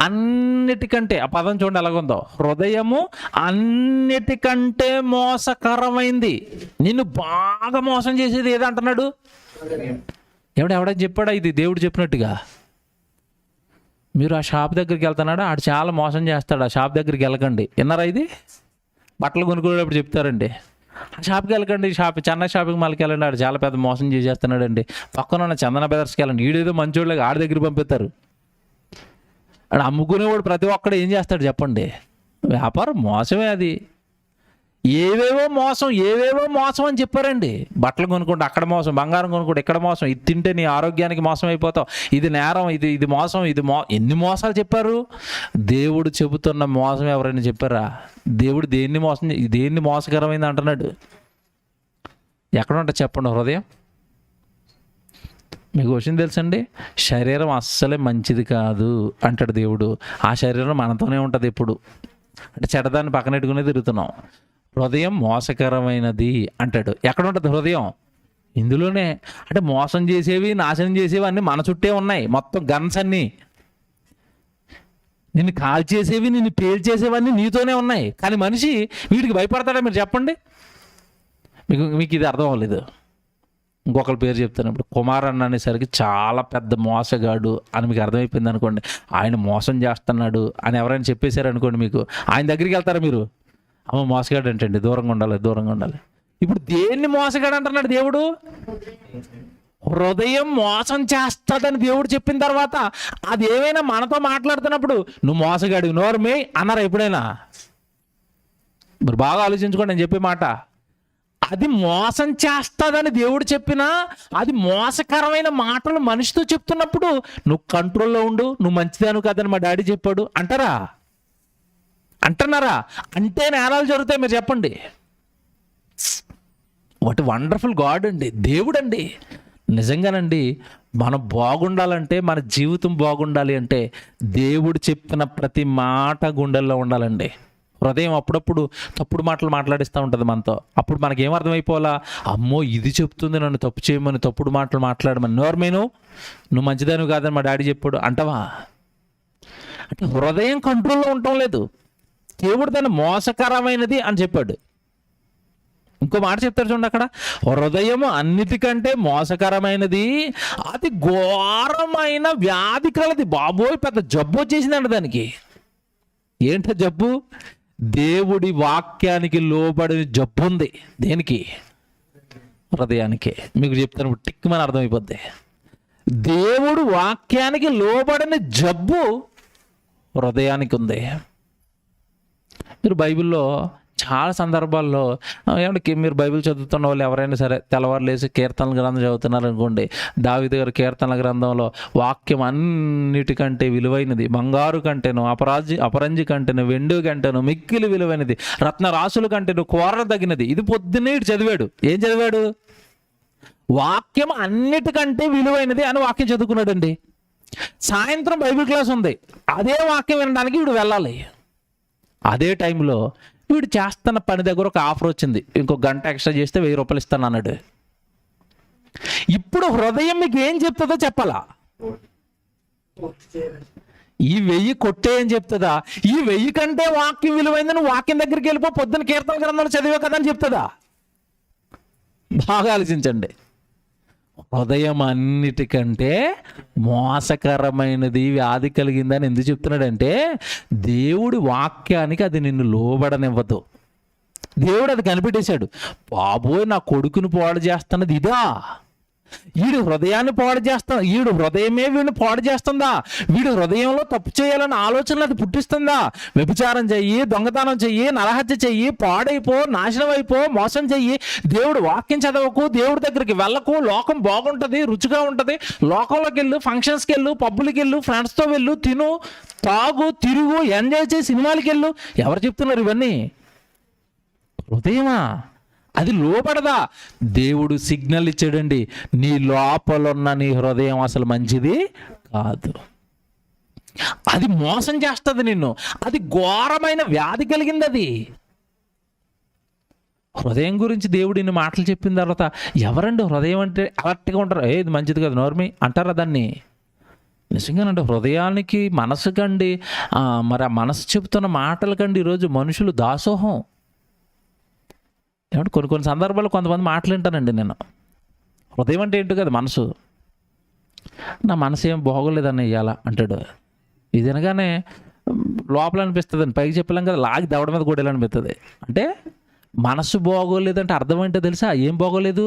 అన్నిటికంటే, ఆ పదం చూడండి ఎలాగుందో. హృదయము అన్నిటికంటే మోసకరమైంది. నిన్ను బాగా మోసం చేసేది ఏదంటున్నాడు? ఎవడని చెప్పాడా? ఇది దేవుడు చెప్పినట్టుగా. మీరు ఆ షాప్ దగ్గరికి వెళ్తున్నాడు, ఆడు చాలా మోసం చేస్తాడు, ఆ షాప్ దగ్గరికి వెళ్ళకండి. విన్నారా? ఇది బట్టలు కొనుక్కునేటప్పుడు చెప్తారండి, ఆ షాప్కి వెళ్ళకండి, చెన్నై షాపింగ్ మాల్కి వెళ్ళండి, ఆడు చాలా పెద్ద మోసం చేసేస్తున్నాడండి. పక్కన ఉన్న చందన బ్రదర్స్కి వెళ్ళండి, ఈడేదో మంచోళ్ళగా ఆడి దగ్గర పంపిస్తారు. ఆడు అమ్ముకునేవాడు ప్రతి ఒక్కడు ఏం చేస్తాడు చెప్పండి? వ్యాపారం మోసమే అది. ఏవేవో మోసం అని చెప్పారండి. బట్టలు కొనుక్కుంటే అక్కడ మోసం, బంగారం కొనుక్కుంటే ఇక్కడ మోసం, ఇది తింటే నీ ఆరోగ్యానికి మోసం అయిపోతావు, ఇది నేరం, ఇది మోసం, ఎన్ని మోసాలు చెప్పారు? దేవుడు చెబుతున్న మోసం ఎవరైనా చెప్పారా? దేవుడు దేన్ని మోసకరమైంది అంటున్నాడు? ఎక్కడ ఉంటుంది చెప్పండి హృదయం? మీకు విషయం తెలుసండి, శరీరం అస్సలే మంచిది కాదు అంటాడు దేవుడు. ఆ శరీరం మనతోనే ఉంటుంది ఎప్పుడు. అంటే చెడ్డదాన్ని పక్కన పెట్టుకునే తిరుగుతున్నాం. హృదయం మోసకరమైనది అంటాడు. ఎక్కడ ఉంటుంది హృదయం? ఇందులోనే. అంటే మోసం చేసేవి, నాశనం చేసేవి అన్నీ మన చుట్టే ఉన్నాయి. మొత్తం గన్స్ అన్నీ, నిన్ను కాల్చేసేవి, నిన్ను పేల్చేసేవన్నీ నీతోనే ఉన్నాయి. కానీ మనిషి వీటికి భయపడతాడా మీరు చెప్పండి? మీకు ఇది అర్థం అవ్వలేదు. ఇంకొకరి పేరు చెప్తాను. ఇప్పుడు కుమార్ అన్న అనేసరికి చాలా పెద్ద మోసగాడు అని మీకు అర్థమైపోయింది అనుకోండి. ఆయన మోసం చేస్తున్నాడు అని ఎవరైనా చెప్పేశారు అనుకోండి, మీకు ఆయన దగ్గరికి వెళ్తారా మీరు? అమ్మ మోసగాడు ఏంటండి, దూరంగా ఉండాలి. ఇప్పుడు దేన్ని మోసగాడు అంటున్నాడు దేవుడు? హృదయం మోసం చేస్తుందని దేవుడు చెప్పిన తర్వాత అది ఏమైనా మనతో మాట్లాడుతున్నప్పుడు నువ్వు మోసగాడు నోరమే అన్నారా ఎప్పుడైనా? మీరు బాగా ఆలోచించుకోండి నేను చెప్పే మాట. అది మోసం చేస్తుందని దేవుడు చెప్పినా అది మోసకరమైన మాటలు మనిషితో చెప్తున్నప్పుడు నువ్వు కంట్రోల్లో ఉండు, నువ్వు మంచిదాను కాదని మా డాడీ చెప్పాడు అంటారా? అంటున్నారా? అంటే నేరాలు జరుగుతాయి. మీరు చెప్పండి. వాట్ వండర్ఫుల్ గాడ్ అండి, దేవుడు అండి. నిజంగానండి, మనం బాగుండాలంటే, మన జీవితం బాగుండాలి అంటే దేవుడు చెప్పిన ప్రతి మాట గుండెల్లో ఉండాలండి. హృదయం అప్పుడప్పుడు తప్పుడు మాటలు మాట్లాడిస్తూ ఉంటుంది మనతో. అప్పుడు మనకేం అర్థమైపోవాలా? అమ్మో ఇది చెప్తుంది నన్ను తప్పు చేయమని, తప్పుడు మాటలు మాట్లాడమని. నోర్మేను నువ్వు మంచిదాను కాదని మా డాడీ చెప్పాడు అంటావా? అంటే హృదయం కంట్రోల్లో ఉండటం లేదు. దేవుడు దాన్ని మోసకరమైనది అని చెప్పాడు. ఇంకో మాట చెప్తారు చూడండి అక్కడ, హృదయము అన్నిటికంటే మోసకరమైనది, అది ఘోరమైన వ్యాధి కలది. బాబోయ్, పెద్ద జబ్బు వచ్చేసిందండి దానికి. ఏంటో జబ్బు? దేవుడి వాక్యానికి లోబడిన జబ్బు ఉంది. దేనికి? హృదయానికి. మీకు చెప్తాను, టిక్కుమని అర్థమైపోద్ది. దేవుడు వాక్యానికి లోబడిన జబ్బు హృదయానికి ఉంది. మీరు బైబిల్లో చాలా సందర్భాల్లో ఏమంటే, మీరు బైబిల్ చదువుతున్న వాళ్ళు ఎవరైనా సరే తెల్లవారు లేసి కీర్తనల గ్రంథం చదువుతున్నారు అనుకోండి, దావీదు గారు కీర్తనల గ్రంథంలో వాక్యం అన్నిటికంటే విలువైనది, బంగారు కంటేను, అపరంజి కంటేను, వెండి కంటేను మిక్కిలి విలువైనది, రత్నరాశుల కంటేను కోరదగినది. ఇది పొద్దున్నే ఇటు చదివాడు. ఏం చదివాడు? వాక్యం అన్నిటికంటే విలువైనది అని వాక్యం చదువుకున్నాడండి. సాయంత్రం బైబిల్ క్లాస్ ఉంది, అదే వాక్యం వినడానికి వీడు వెళ్ళాలి. అదే టైంలో వీడు చేస్తున్న పని దగ్గర ఒక ఆఫర్ వచ్చింది, ఇంకో గంట ఎక్స్ట్రా చేస్తే 1000 రూపాయలు ఇస్తాను అన్నాడు. ఇప్పుడు హృదయం మీకు ఏం చెప్తుందో చెప్పాలా? ఈ 1000 కొట్టే అని చెప్తుందా? ఈ 1000 కంటే వాక్యం విలువైంది, నువ్వు వాక్యం దగ్గరికి వెళ్ళిపో, పొద్దున కీర్తన గ్రంథంలో చదివే కదా అని చెప్తుందా? బాగా ఆలోచించండి. హృదయం అన్నిటికంటే మోసకరమైనది, వ్యాధి కలిగిందని ఎందుకు చెప్తున్నాడంటే, దేవుడి వాక్యానికి అది నిన్ను లోబడనివ్వదు. దేవుడు అది కనిపెట్టేశాడు. బాబోయ్, నా కొడుకుని పాడు చేస్తున్నది ఇదా? వీడు హృదయాన్ని పాడు చేస్తా, వీడు హృదయమే వీడిని పాడు చేస్తుందా? వీడు హృదయంలో తప్పు చేయాలన్న ఆలోచనలు అది పుట్టిస్తుందా? వ్యభిచారం చెయ్యి, దొంగతనం చెయ్యి, నరహత్య చెయ్యి, పాడైపో, నాశనం అయిపో, మోసం చెయ్యి, దేవుడు వాక్యం చదవకు, దేవుడి దగ్గరికి వెళ్ళకు, లోకం బాగుంటుంది, రుచిగా ఉంటుంది, లోకంలోకి వెళ్ళు, ఫంక్షన్స్కి వెళ్ళు, పబ్బులకి వెళ్ళు, ఫ్రెండ్స్తో వెళ్ళు, తిను, తాగు, తిరుగు, ఎంజాయ్ చేసి సినిమాలకి వెళ్ళు. ఎవరు చెప్తున్నారు ఇవన్నీ? హృదయమా? అది లోపడదా? దేవుడు సిగ్నల్ ఇచ్చాడండి, నీ లోపలున్న నీ హృదయం అసలు మంచిది కాదు, అది మోసం చేస్తుంది నిన్ను, అది ఘోరమైన వ్యాధి కలిగింది. అది హృదయం గురించి దేవుడు ఇన్ని మాటలు చెప్పిన తర్వాత ఎవరండి హృదయం అంటే అలర్ట్గా ఉంటారు? ఇది మంచిది కాదు నోర్మి అంటారా దాన్ని? నిజంగానండి, హృదయానికి మనసు కండి, మరి ఆ మనసు చెబుతున్న మాటల కండి ఈరోజు మనుషులు దాసోహం. ఏమంటే కొన్ని సందర్భాల్లో కొంతమంది మాట్లాంటానండి నేను, హృదయం అంటే ఏంటో కదా మనసు, నా మనసు ఏం బాగోలేదని ఇవ్వాల అంటాడు. ఇది అనగానే లోపల అనిపిస్తుంది, పైకి చెప్పలేం కదా, లాగి దవడ మీద కొడేయాలనిపిస్తుంది. అంటే మనసు బాగోలేదంటే అర్థం ఏంటో తెలుసా? ఏం బాగోలేదు?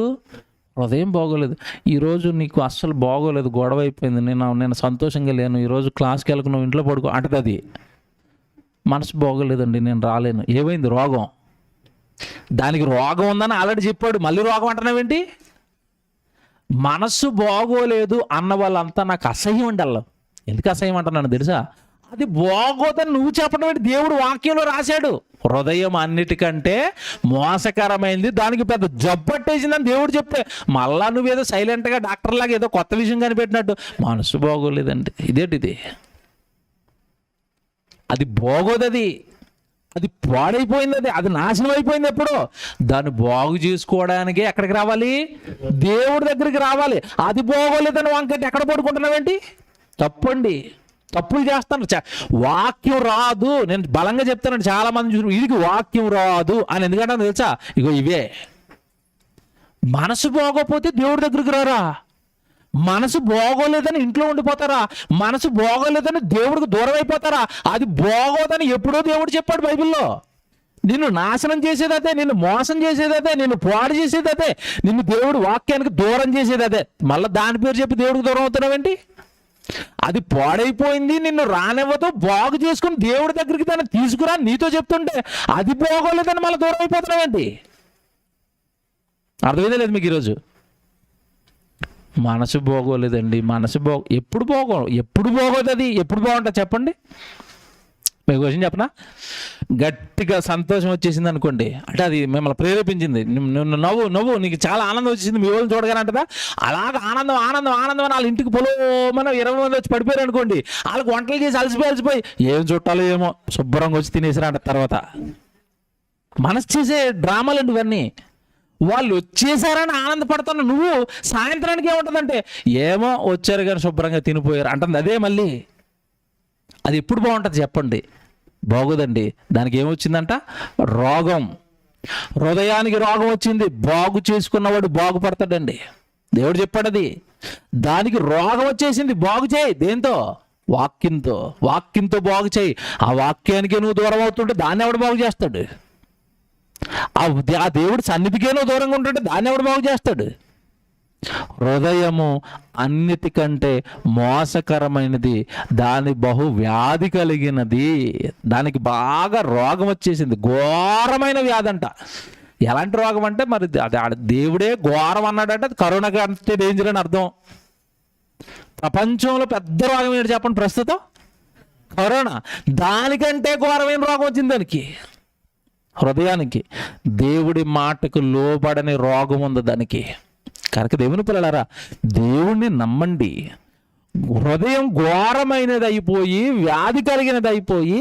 హృదయం బాగోలేదు. ఈరోజు నీకు అస్సలు బాగోలేదు, గొడవ అయిపోయింది, నేను సంతోషంగా లేను, ఈరోజు క్లాస్కి వెళ్ళకు, నువ్వు ఇంట్లో పడుకో అంటది. అది మనసు బాగోలేదండి, నేను రాలేను. ఏమైంది? రోగం. దానికి రోగం ఉందని ఆల్రెడీ చెప్పాడు, మళ్ళీ రోగం అంటున్నావేంటి? మనస్సు బాగోలేదు అన్న వాళ్ళంతా నాకు అసహ్యం అండి. అలా ఎందుకు అసహ్యం అంటున్నాను తెలుసా? అది బాగోదని నువ్వు చెప్పడం ఏంటి? దేవుడు వాక్యంలో రాశాడు, హృదయం అన్నిటికంటే మోసకరమైంది, దానికి పెద్ద జబ్బట్టేసిందని దేవుడు చెప్తే మళ్ళా నువ్వేదో సైలెంట్గా డాక్టర్ లాగా ఏదో కొత్త విషయం కనిపెట్టినట్టు, మనసు బాగోలేదండి, ఇదేంటిది? అది బాగోదది, అది పాడైపోయింది, అది నాశనం అయిపోయింది. ఎప్పుడో దాన్ని బాగు చేసుకోవడానికి ఎక్కడికి రావాలి? దేవుడి దగ్గరికి రావాలి. అది బాగోలేదని వంకటి ఎక్కడ పడుకుంటున్నావేంటి? తప్పండి, తప్పులు చేస్తాను. వాక్యం రాదు, నేను బలంగా చెప్తానండి. చాలా మంది చూసి ఇది వాక్యం రాదు అని ఎందుకంటే తెలుసా? ఇగో ఇవే. మనసు బాగోపోతే దేవుడి దగ్గరికి రారా? మనసు బాగోలేదని ఇంట్లో ఉండిపోతారా? మనసు బాగోలేదని దేవుడికి దూరం అయిపోతారా? అది బాగోదని ఎప్పుడో దేవుడు చెప్పాడు బైబిల్లో. నిన్ను నాశనం చేసేదదే, నిన్ను మోసం చేసేదదే, నిన్ను పాడు చేసేదదే, నిన్ను దేవుడు వాక్యానికి దూరం చేసేదదే. మళ్ళీ దాని పేరు చెప్పి దేవుడికి దూరం అవుతున్నావేంటి? అది పాడైపోయింది, నిన్ను రానివ్వదు, బాగు చేసుకుని దేవుడి దగ్గరికి దాన్ని తీసుకురా నీతో చెప్తుంటే అది బాగోలేదని మళ్ళీ దూరం అయిపోతున్నావేంటి? అర్థమైందే లేదు మీకు ఈరోజు? మనసు బాగోలేదండి, ఎప్పుడు బాగోదు అది, ఎప్పుడు బాగుంటుంది చెప్పండి? మీకు క్వశ్చన్ చెప్పనా? గట్టిగా సంతోషం వచ్చేసింది అనుకోండి, అంటే అది మిమ్మల్ని ప్రేరేపించింది, నవ్వు నీకు చాలా ఆనందం వచ్చేసింది, మీ వాళ్ళని చూడగానే అంటదా, అలాగ ఆనందం అని వాళ్ళ ఇంటికి మనం 20 మంది వచ్చి పడిపోయారు అనుకోండి, వాళ్ళకి వంటలు చేసి అలసిపోయి ఏం చుట్టాలో ఏమో శుభ్రంగా వచ్చి తినేసారంట. తర్వాత మనసు చేసే డ్రామాలండి ఇవన్నీ. వాళ్ళు వచ్చేసారని ఆనందపడుతున్నా నువ్వు సాయంత్రానికి ఏముంటుందంటే, ఏమో వచ్చారు కానీ శుభ్రంగా తినిపోయారు అంటుంది. అదే మళ్ళీ అది ఎప్పుడు బాగుంటుంది చెప్పండి? బాగోదండి. దానికి ఏమొచ్చిందంట? రోగం. హృదయానికి రోగం వచ్చింది. బాగు చేసుకున్నవాడు బాగుపడతాడండి, దేవుడు చెప్పాడు అది. దానికి రోగం వచ్చేసింది. బాగు చేయి. దేంతో? వాక్యంతో బాగు చేయి. ఆ వాక్యానికి నువ్వు దూరం అవుతుంటే దాన్ని ఎవడు బాగు చేస్తాడు? ఆ దేవుడి సన్నిధికే నువ్వు దూరంగా ఉంటుంటే దాన్ని ఎవడు బాగు చేస్తాడు? హృదయము అన్నిటికంటే మోసకరమైనది, దాని బహు వ్యాధి కలిగినది. దానికి బాగా రోగం వచ్చేసింది, ఘోరమైన వ్యాధి అంట. ఎలాంటి రోగం అంటే, మరి అది దేవుడే ఘోరం అన్నాడంటే అది కరోనా కంటే డేంజర్ అని అర్థం. ప్రపంచంలో పెద్ద రోగం ఏంటి చెప్పండి ప్రస్తుతం? కరోనా. దానికంటే ఘోరమైన రోగం వచ్చింది దానికి, హృదయానికి. దేవుడి మాటకు లోబడని రోగం ఉంది దానికి. కనుక దేవుని పిల్లలారా, దేవుణ్ణి నమ్మండి. హృదయం ఘోరమైనది అయిపోయి, వ్యాధి కలిగినది అయిపోయి,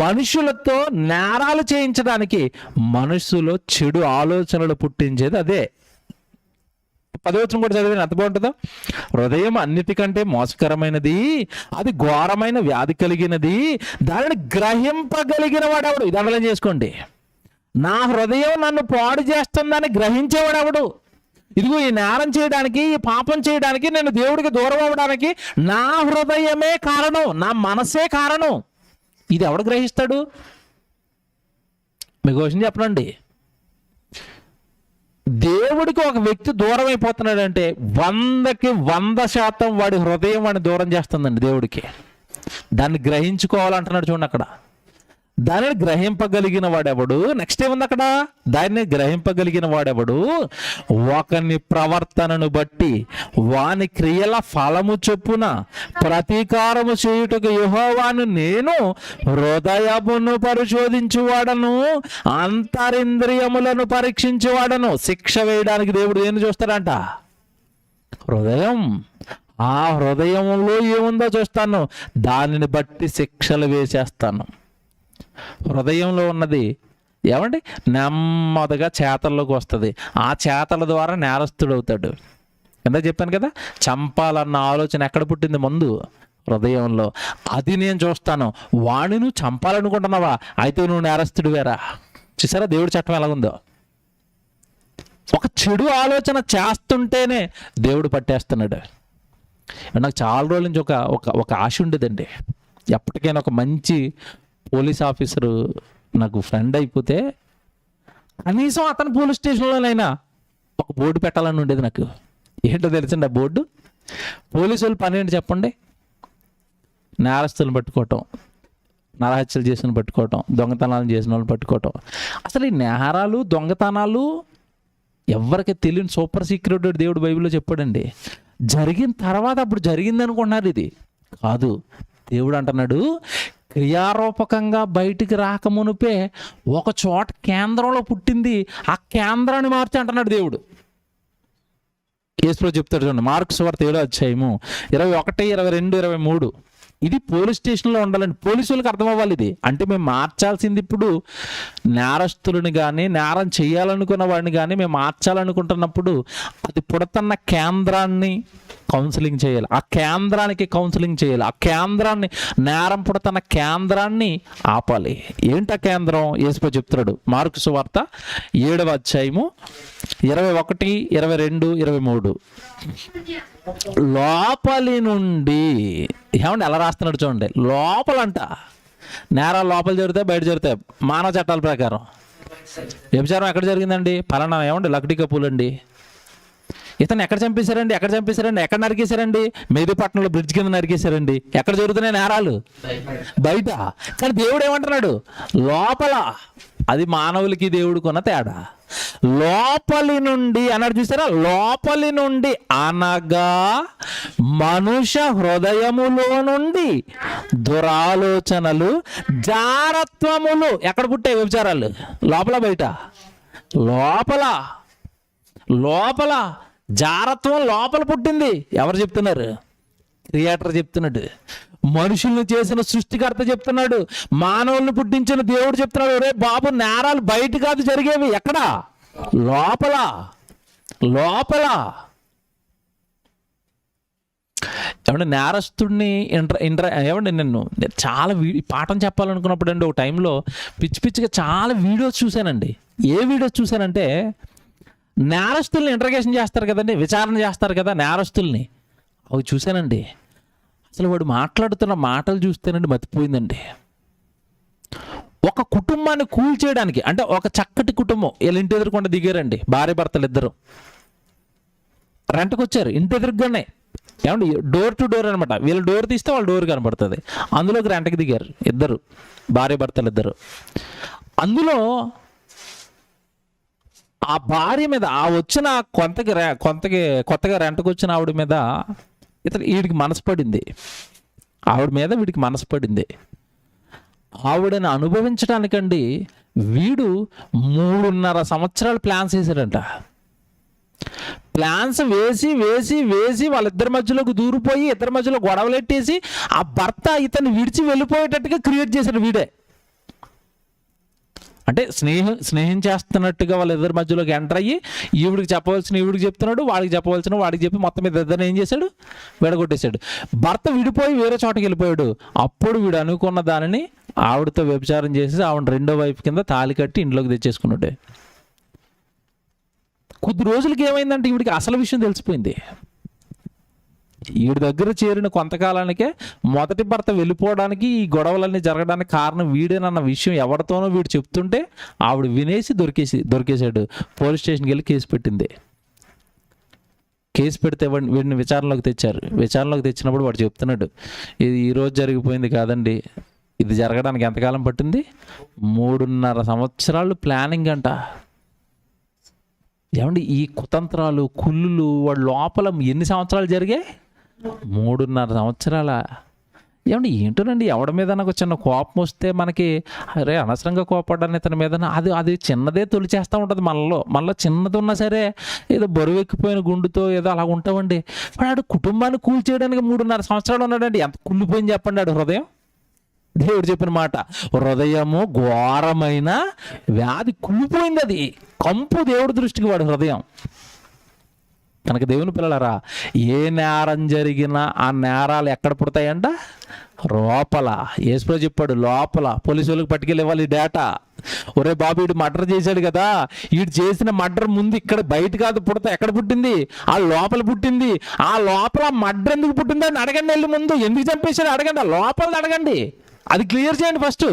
మనుషులతో నేరాలు చేయించడానికి, మనసులో చెడు ఆలోచనలు పుట్టించేది అదే. 10వ వచనం కూడా చదివిన ఎంత బాగుంటుందో. హృదయం అన్నిటికంటే మోసకరమైనది, అది ఘోరమైన వ్యాధి కలిగినది, దానిని గ్రహింపగలిగిన వాడెవడు? ఇది అర్థం చేసుకోండి. నా హృదయం నన్ను పాడు చేస్తుందని గ్రహించేవాడెవడు? ఇదిగో ఈ నేరం చేయడానికి, ఈ పాపం చేయడానికి, నేను దేవుడికి దూరం అవ్వడానికి నా హృదయమే కారణం, నా మనసే కారణం. ఇది ఎవడు గ్రహిస్తాడు? మీకు క్వశ్చన్ చెప్పనండి. దేవుడికి ఒక వ్యక్తి దూరం అయిపోతున్నాడంటే 100కి 100% వాడి హృదయం వాడిని దూరం చేస్తుందండి దేవుడికి. దాన్ని గ్రహించుకోవాలంటున్నాడు చూడండి అక్కడ. దానిని గ్రహింపగలిగిన వాడెవడు? నెక్స్ట్ ఏముంది అక్కడ? దాన్ని గ్రహింపగలిగిన వాడెవడు? ఒకని ప్రవర్తనను బట్టి వాని క్రియల ఫలము చొప్పున ప్రతీకారము చేయుటకు యెహోవాను నేను హృదయమును పరిశోధించువాడను, అంతరింద్రియములను పరీక్షించువాడను. శిక్ష వేయడానికి దేవుడు ఏం చూస్తాడంట? హృదయం. ఆ హృదయంలో ఏముందో చూస్తాను, దానిని బట్టి శిక్షలు వేసేస్తాను. హృదయంలో ఉన్నది ఏమండి? నెమ్మదిగా చేతల్లోకి వస్తుంది. ఆ చేతల ద్వారా నేరస్తుడు అవుతాడు. ఎంత చెప్పాను కదా, చంపాలన్న ఆలోచన ఎక్కడ పుట్టింది? ముందు హృదయంలో. అది నేను చూస్తాను. వాడిని నువ్వు చంపాలనుకుంటున్నావా? అయితే నువ్వు నేరస్తుడు వేరా. చూసారా దేవుడి చట్టం ఎలాగుందో? ఒక చెడు ఆలోచన చేస్తుంటేనే దేవుడు పట్టేస్తున్నాడు. నాకు చాలా రోజుల నుంచి ఒక ఆశ ఉండేదండి. ఎప్పటికైనా ఒక మంచి పోలీస్ ఆఫీసరు నాకు ఫ్రెండ్ అయిపోతే కనీసం అతను పోలీస్ స్టేషన్లోనైనా ఒక బోర్డు పెట్టాలని ఉండేది నాకు. ఏంటో తెలిసిండి ఆ బోర్డు? పోలీసు వాళ్ళు పని ఏంటి చెప్పండి? నేరస్తులను పట్టుకోవటం, నరహత్యలు చేసిన పట్టుకోవటం, దొంగతనాలు చేసిన వాళ్ళని పట్టుకోవటం. అసలు ఈ నేరాలు, దొంగతనాలు ఎవరికి తెలియని సూపర్ సీక్రెట్ దేవుడు బైబిల్లో చెప్పాడండి. జరిగిన తర్వాత అప్పుడు జరిగింది అనుకుంటున్నారు, ఇది కాదు. దేవుడు అంటున్నాడు, క్రియారూపకంగా బయటికి రాకమునుపే ఒక చోట కేంద్రంలో పుట్టింది, ఆ కేంద్రాన్ని మార్చి అంటున్నాడు దేవుడు. యేసుప్రభువు చెప్తాడు చూడండి, మార్కు సువార్త 7వ అధ్యాయము 21, 22, 23. ఇది పోలీస్ స్టేషన్లో ఉండాలండి. పోలీసు వాళ్ళకి అర్థం అవ్వాలి ఇది. అంటే మేము మార్చాల్సింది ఇప్పుడు నేరస్తులని కానీ, నేరం చేయాలనుకున్న వాడిని కానీ మేము మార్చాలనుకుంటున్నప్పుడు అది పుడుతున్న కేంద్రాన్ని కౌన్సిలింగ్ చేయాలి. ఆ కేంద్రానికి కౌన్సిలింగ్ చేయాలి. ఆ కేంద్రాన్ని, నేరం పుడుతున్న కేంద్రాన్ని ఆపాలి. ఏంటి ఆ కేంద్రం? యేసుప్రభువు చెప్తున్నాడు మార్కు సువార్త 7వ అధ్యాయము 21, 22, 23. లోపలి నుండి ఏమండి ఎలా రాస్తున్నాడు చూడండి. లోపలంట నేరాలు లోపల జరుగుతాయి, బయట జరుగుతాయి. మానవ చట్టాల ప్రకారం వ్యభిచారం ఎక్కడ జరిగిందండి? పలానా ఏమండి లక్డీ కపూల్ అండి. ఇతను ఎక్కడ చంపేశారండి, ఎక్కడ నరికేశారండి? మెహదీపట్నంలో బ్రిడ్జ్ కింద నరికేశారండి. ఎక్కడ జరుగుతున్నాయి నేరాలు? బయట. కానీ దేవుడు ఏమంటున్నాడు? లోపల. అది మానవులకి దేవుడికున్న తేడా. లోపలి నుండి అన్నాడు, చూసారా? లోపలి నుండి అనగా మనుష్య హృదయములో నుండి దురాలోచనలు, జారత్వములు. ఎక్కడ పుట్టాయి వ్యభిచారాలు? లోపల బయట? లోపల జారత్వం లోపల పుట్టింది. ఎవరు చెప్తున్నారు? క్రియేటర్ చెప్తున్నాడు. మనుషుల్ని చేసిన సృష్టికర్త చెప్తున్నాడు. మానవుల్ని పుట్టించిన దేవుడు చెప్తున్నాడు, రే బాబు, నేరాలు బయట కాదు జరిగేవి. ఎక్కడ? లోపల. ఏమంటే నేరస్తుడిని ఏమండి, నేను చాలా పాఠం చెప్పాలనుకున్నప్పుడు అండి, ఒక టైంలో పిచ్చిగా చాలా వీడియోస్ చూశానండి. ఏ వీడియోస్ చూశానంటే, నేరస్తుల్ని ఇంటర్గేషన్ చేస్తారు కదండి, విచారణ చేస్తారు కదా నేరస్తుల్ని, అవి చూశానండి. అసలు వాడు మాట్లాడుతున్న మాటలు చూస్తేనండి మతిపోయిందండి. ఒక కుటుంబాన్ని కూల్చేయడానికి, అంటే ఒక చక్కటి కుటుంబం వీళ్ళ ఇంటి ఎదురుకుండా దిగారండి, భార్య భర్తలు ఇద్దరు రెంట్కి వచ్చారు. ఇంటి ఎదురుగానే, ఏమండి, డోర్ టు డోర్ అనమాట. వీళ్ళు డోర్ తీస్తే వాళ్ళ డోర్ కనబడుతుంది. అందులోకి రెంట్కి దిగారు ఇద్దరు, భార్య భర్తలు ఇద్దరు. అందులో ఆ భార్య మీద, ఆ వచ్చిన కొత్తగా రెంట్కి వచ్చిన ఆవిడ మీద వీడికి మనసు పడింది. వీడికి మనసు పడింది. ఆవిడని అనుభవించడానికండి వీడు 3.5 సంవత్సరాలు ప్లాన్స్ వేశాడంట. ప్లాన్స్ వేసి వాళ్ళిద్దరి మధ్యలోకి దూరిపోయి, ఇద్దరి మధ్యలో గొడవలెట్టేసి, ఆ భర్త ఇతను విడిచి వెళ్ళిపోయేటట్టుగా క్రియేట్ చేశాడు వీడే. అంటే స్నేహం చేస్తున్నట్టుగా వాళ్ళిద్దరి మధ్యలోకి ఎంటర్ అయ్యి, ఈవిడికి చెప్పవలసిన ఈవిడికి చెప్తున్నాడు, వాడికి చెప్పవలసిన వాడికి చెప్పి, మొత్తం మీద ఇద్దరిని ఏం చేశాడు? విడగొట్టేశాడు. భర్త విడిపోయి వేరే చోటకి వెళ్ళిపోయాడు. అప్పుడు వీడు అనుకున్న దానిని ఆవిడతో వ్యభిచారం చేసి ఆవిడ రెండో వైపు కింద తాళి కట్టి ఇంట్లోకి తెచ్చేసుకున్నాడు. కొద్ది రోజులకి ఏమైందంటే ఈవిడికి అసలు విషయం తెలిసిపోయింది. వీడి దగ్గర చేరిన కొంతకాలానికే మొదటి భర్త వెళ్ళిపోవడానికి, ఈ గొడవలన్నీ జరగడానికి కారణం వీడేనన్న విషయం ఎవరితోనో వీడు చెప్తుంటే ఆవిడ వినేసి దొరికేశాడు. పోలీస్ స్టేషన్కి వెళ్ళి కేసు పెట్టింది. కేసు పెడితే వీడిని విచారణలోకి తెచ్చారు. విచారణలోకి తెచ్చినప్పుడు వాడు చెప్తున్నాడు, ఇది ఈరోజు జరిగిపోయింది కాదండి, ఇది జరగడానికి ఎంతకాలం పట్టింది? 3.5 సంవత్సరాలు ప్లానింగ్ అంట. ఏమండి, ఈ కుతంత్రాలు, కుళ్ళులు వాడు లోపల ఎన్ని సంవత్సరాలు జరిగాయి? 3.5 సంవత్సరాల. ఏమండి, ఏంటోనండి, ఎవడి మీద నాకు చిన్న కోపం వస్తే మనకి, అరే అనవసరంగా కోపడ్డాను ఇతని మీద, అది చిన్నదే తొలిచేస్తూ ఉంటుంది మనలో చిన్నది ఉన్నా సరే, ఏదో బరువు ఎక్కిపోయిన గుండుతో ఏదో అలా ఉంటామండి. వాడు కుటుంబాన్ని కూల్చేయడానికి 3.5 సంవత్సరాలు ఉన్నాడండి. ఎంత కుళ్ళిపోయింది చెప్పండి ఆడు హృదయం. దేవుడు చెప్పిన మాట, హృదయము ఘోరమైన వ్యాధి, కుళ్ళిపోయింది. అది కంపు దేవుడి దృష్టికి వాడు హృదయం. కనుక దేవుని పిల్లలారా, ఏ నేరం జరిగినా ఆ నేరాలు ఎక్కడ పుడతాయంట? లోపల. యేసుప్రభు చెప్పాడు, లోపల. పోలీసు వాళ్ళకి పట్టుకెళ్ళి ఇవ్వాలి డేటా. ఒరే బాబు, వీడు మర్డర్ చేశాడు కదా, వీడు చేసిన మర్డర్ ముందు ఇక్కడ బయట కాదు పుడతా, ఎక్కడ పుట్టింది? ఆ లోపల పుట్టింది. ఆ లోపల మర్డర్ ఎందుకు పుట్టిందని అడగండి. వెళ్ళి ముందు ఎందుకు చంపేశాడు అడగండి, ఆ లోపల అడగండి. అది క్లియర్ చేయండి ఫస్ట్,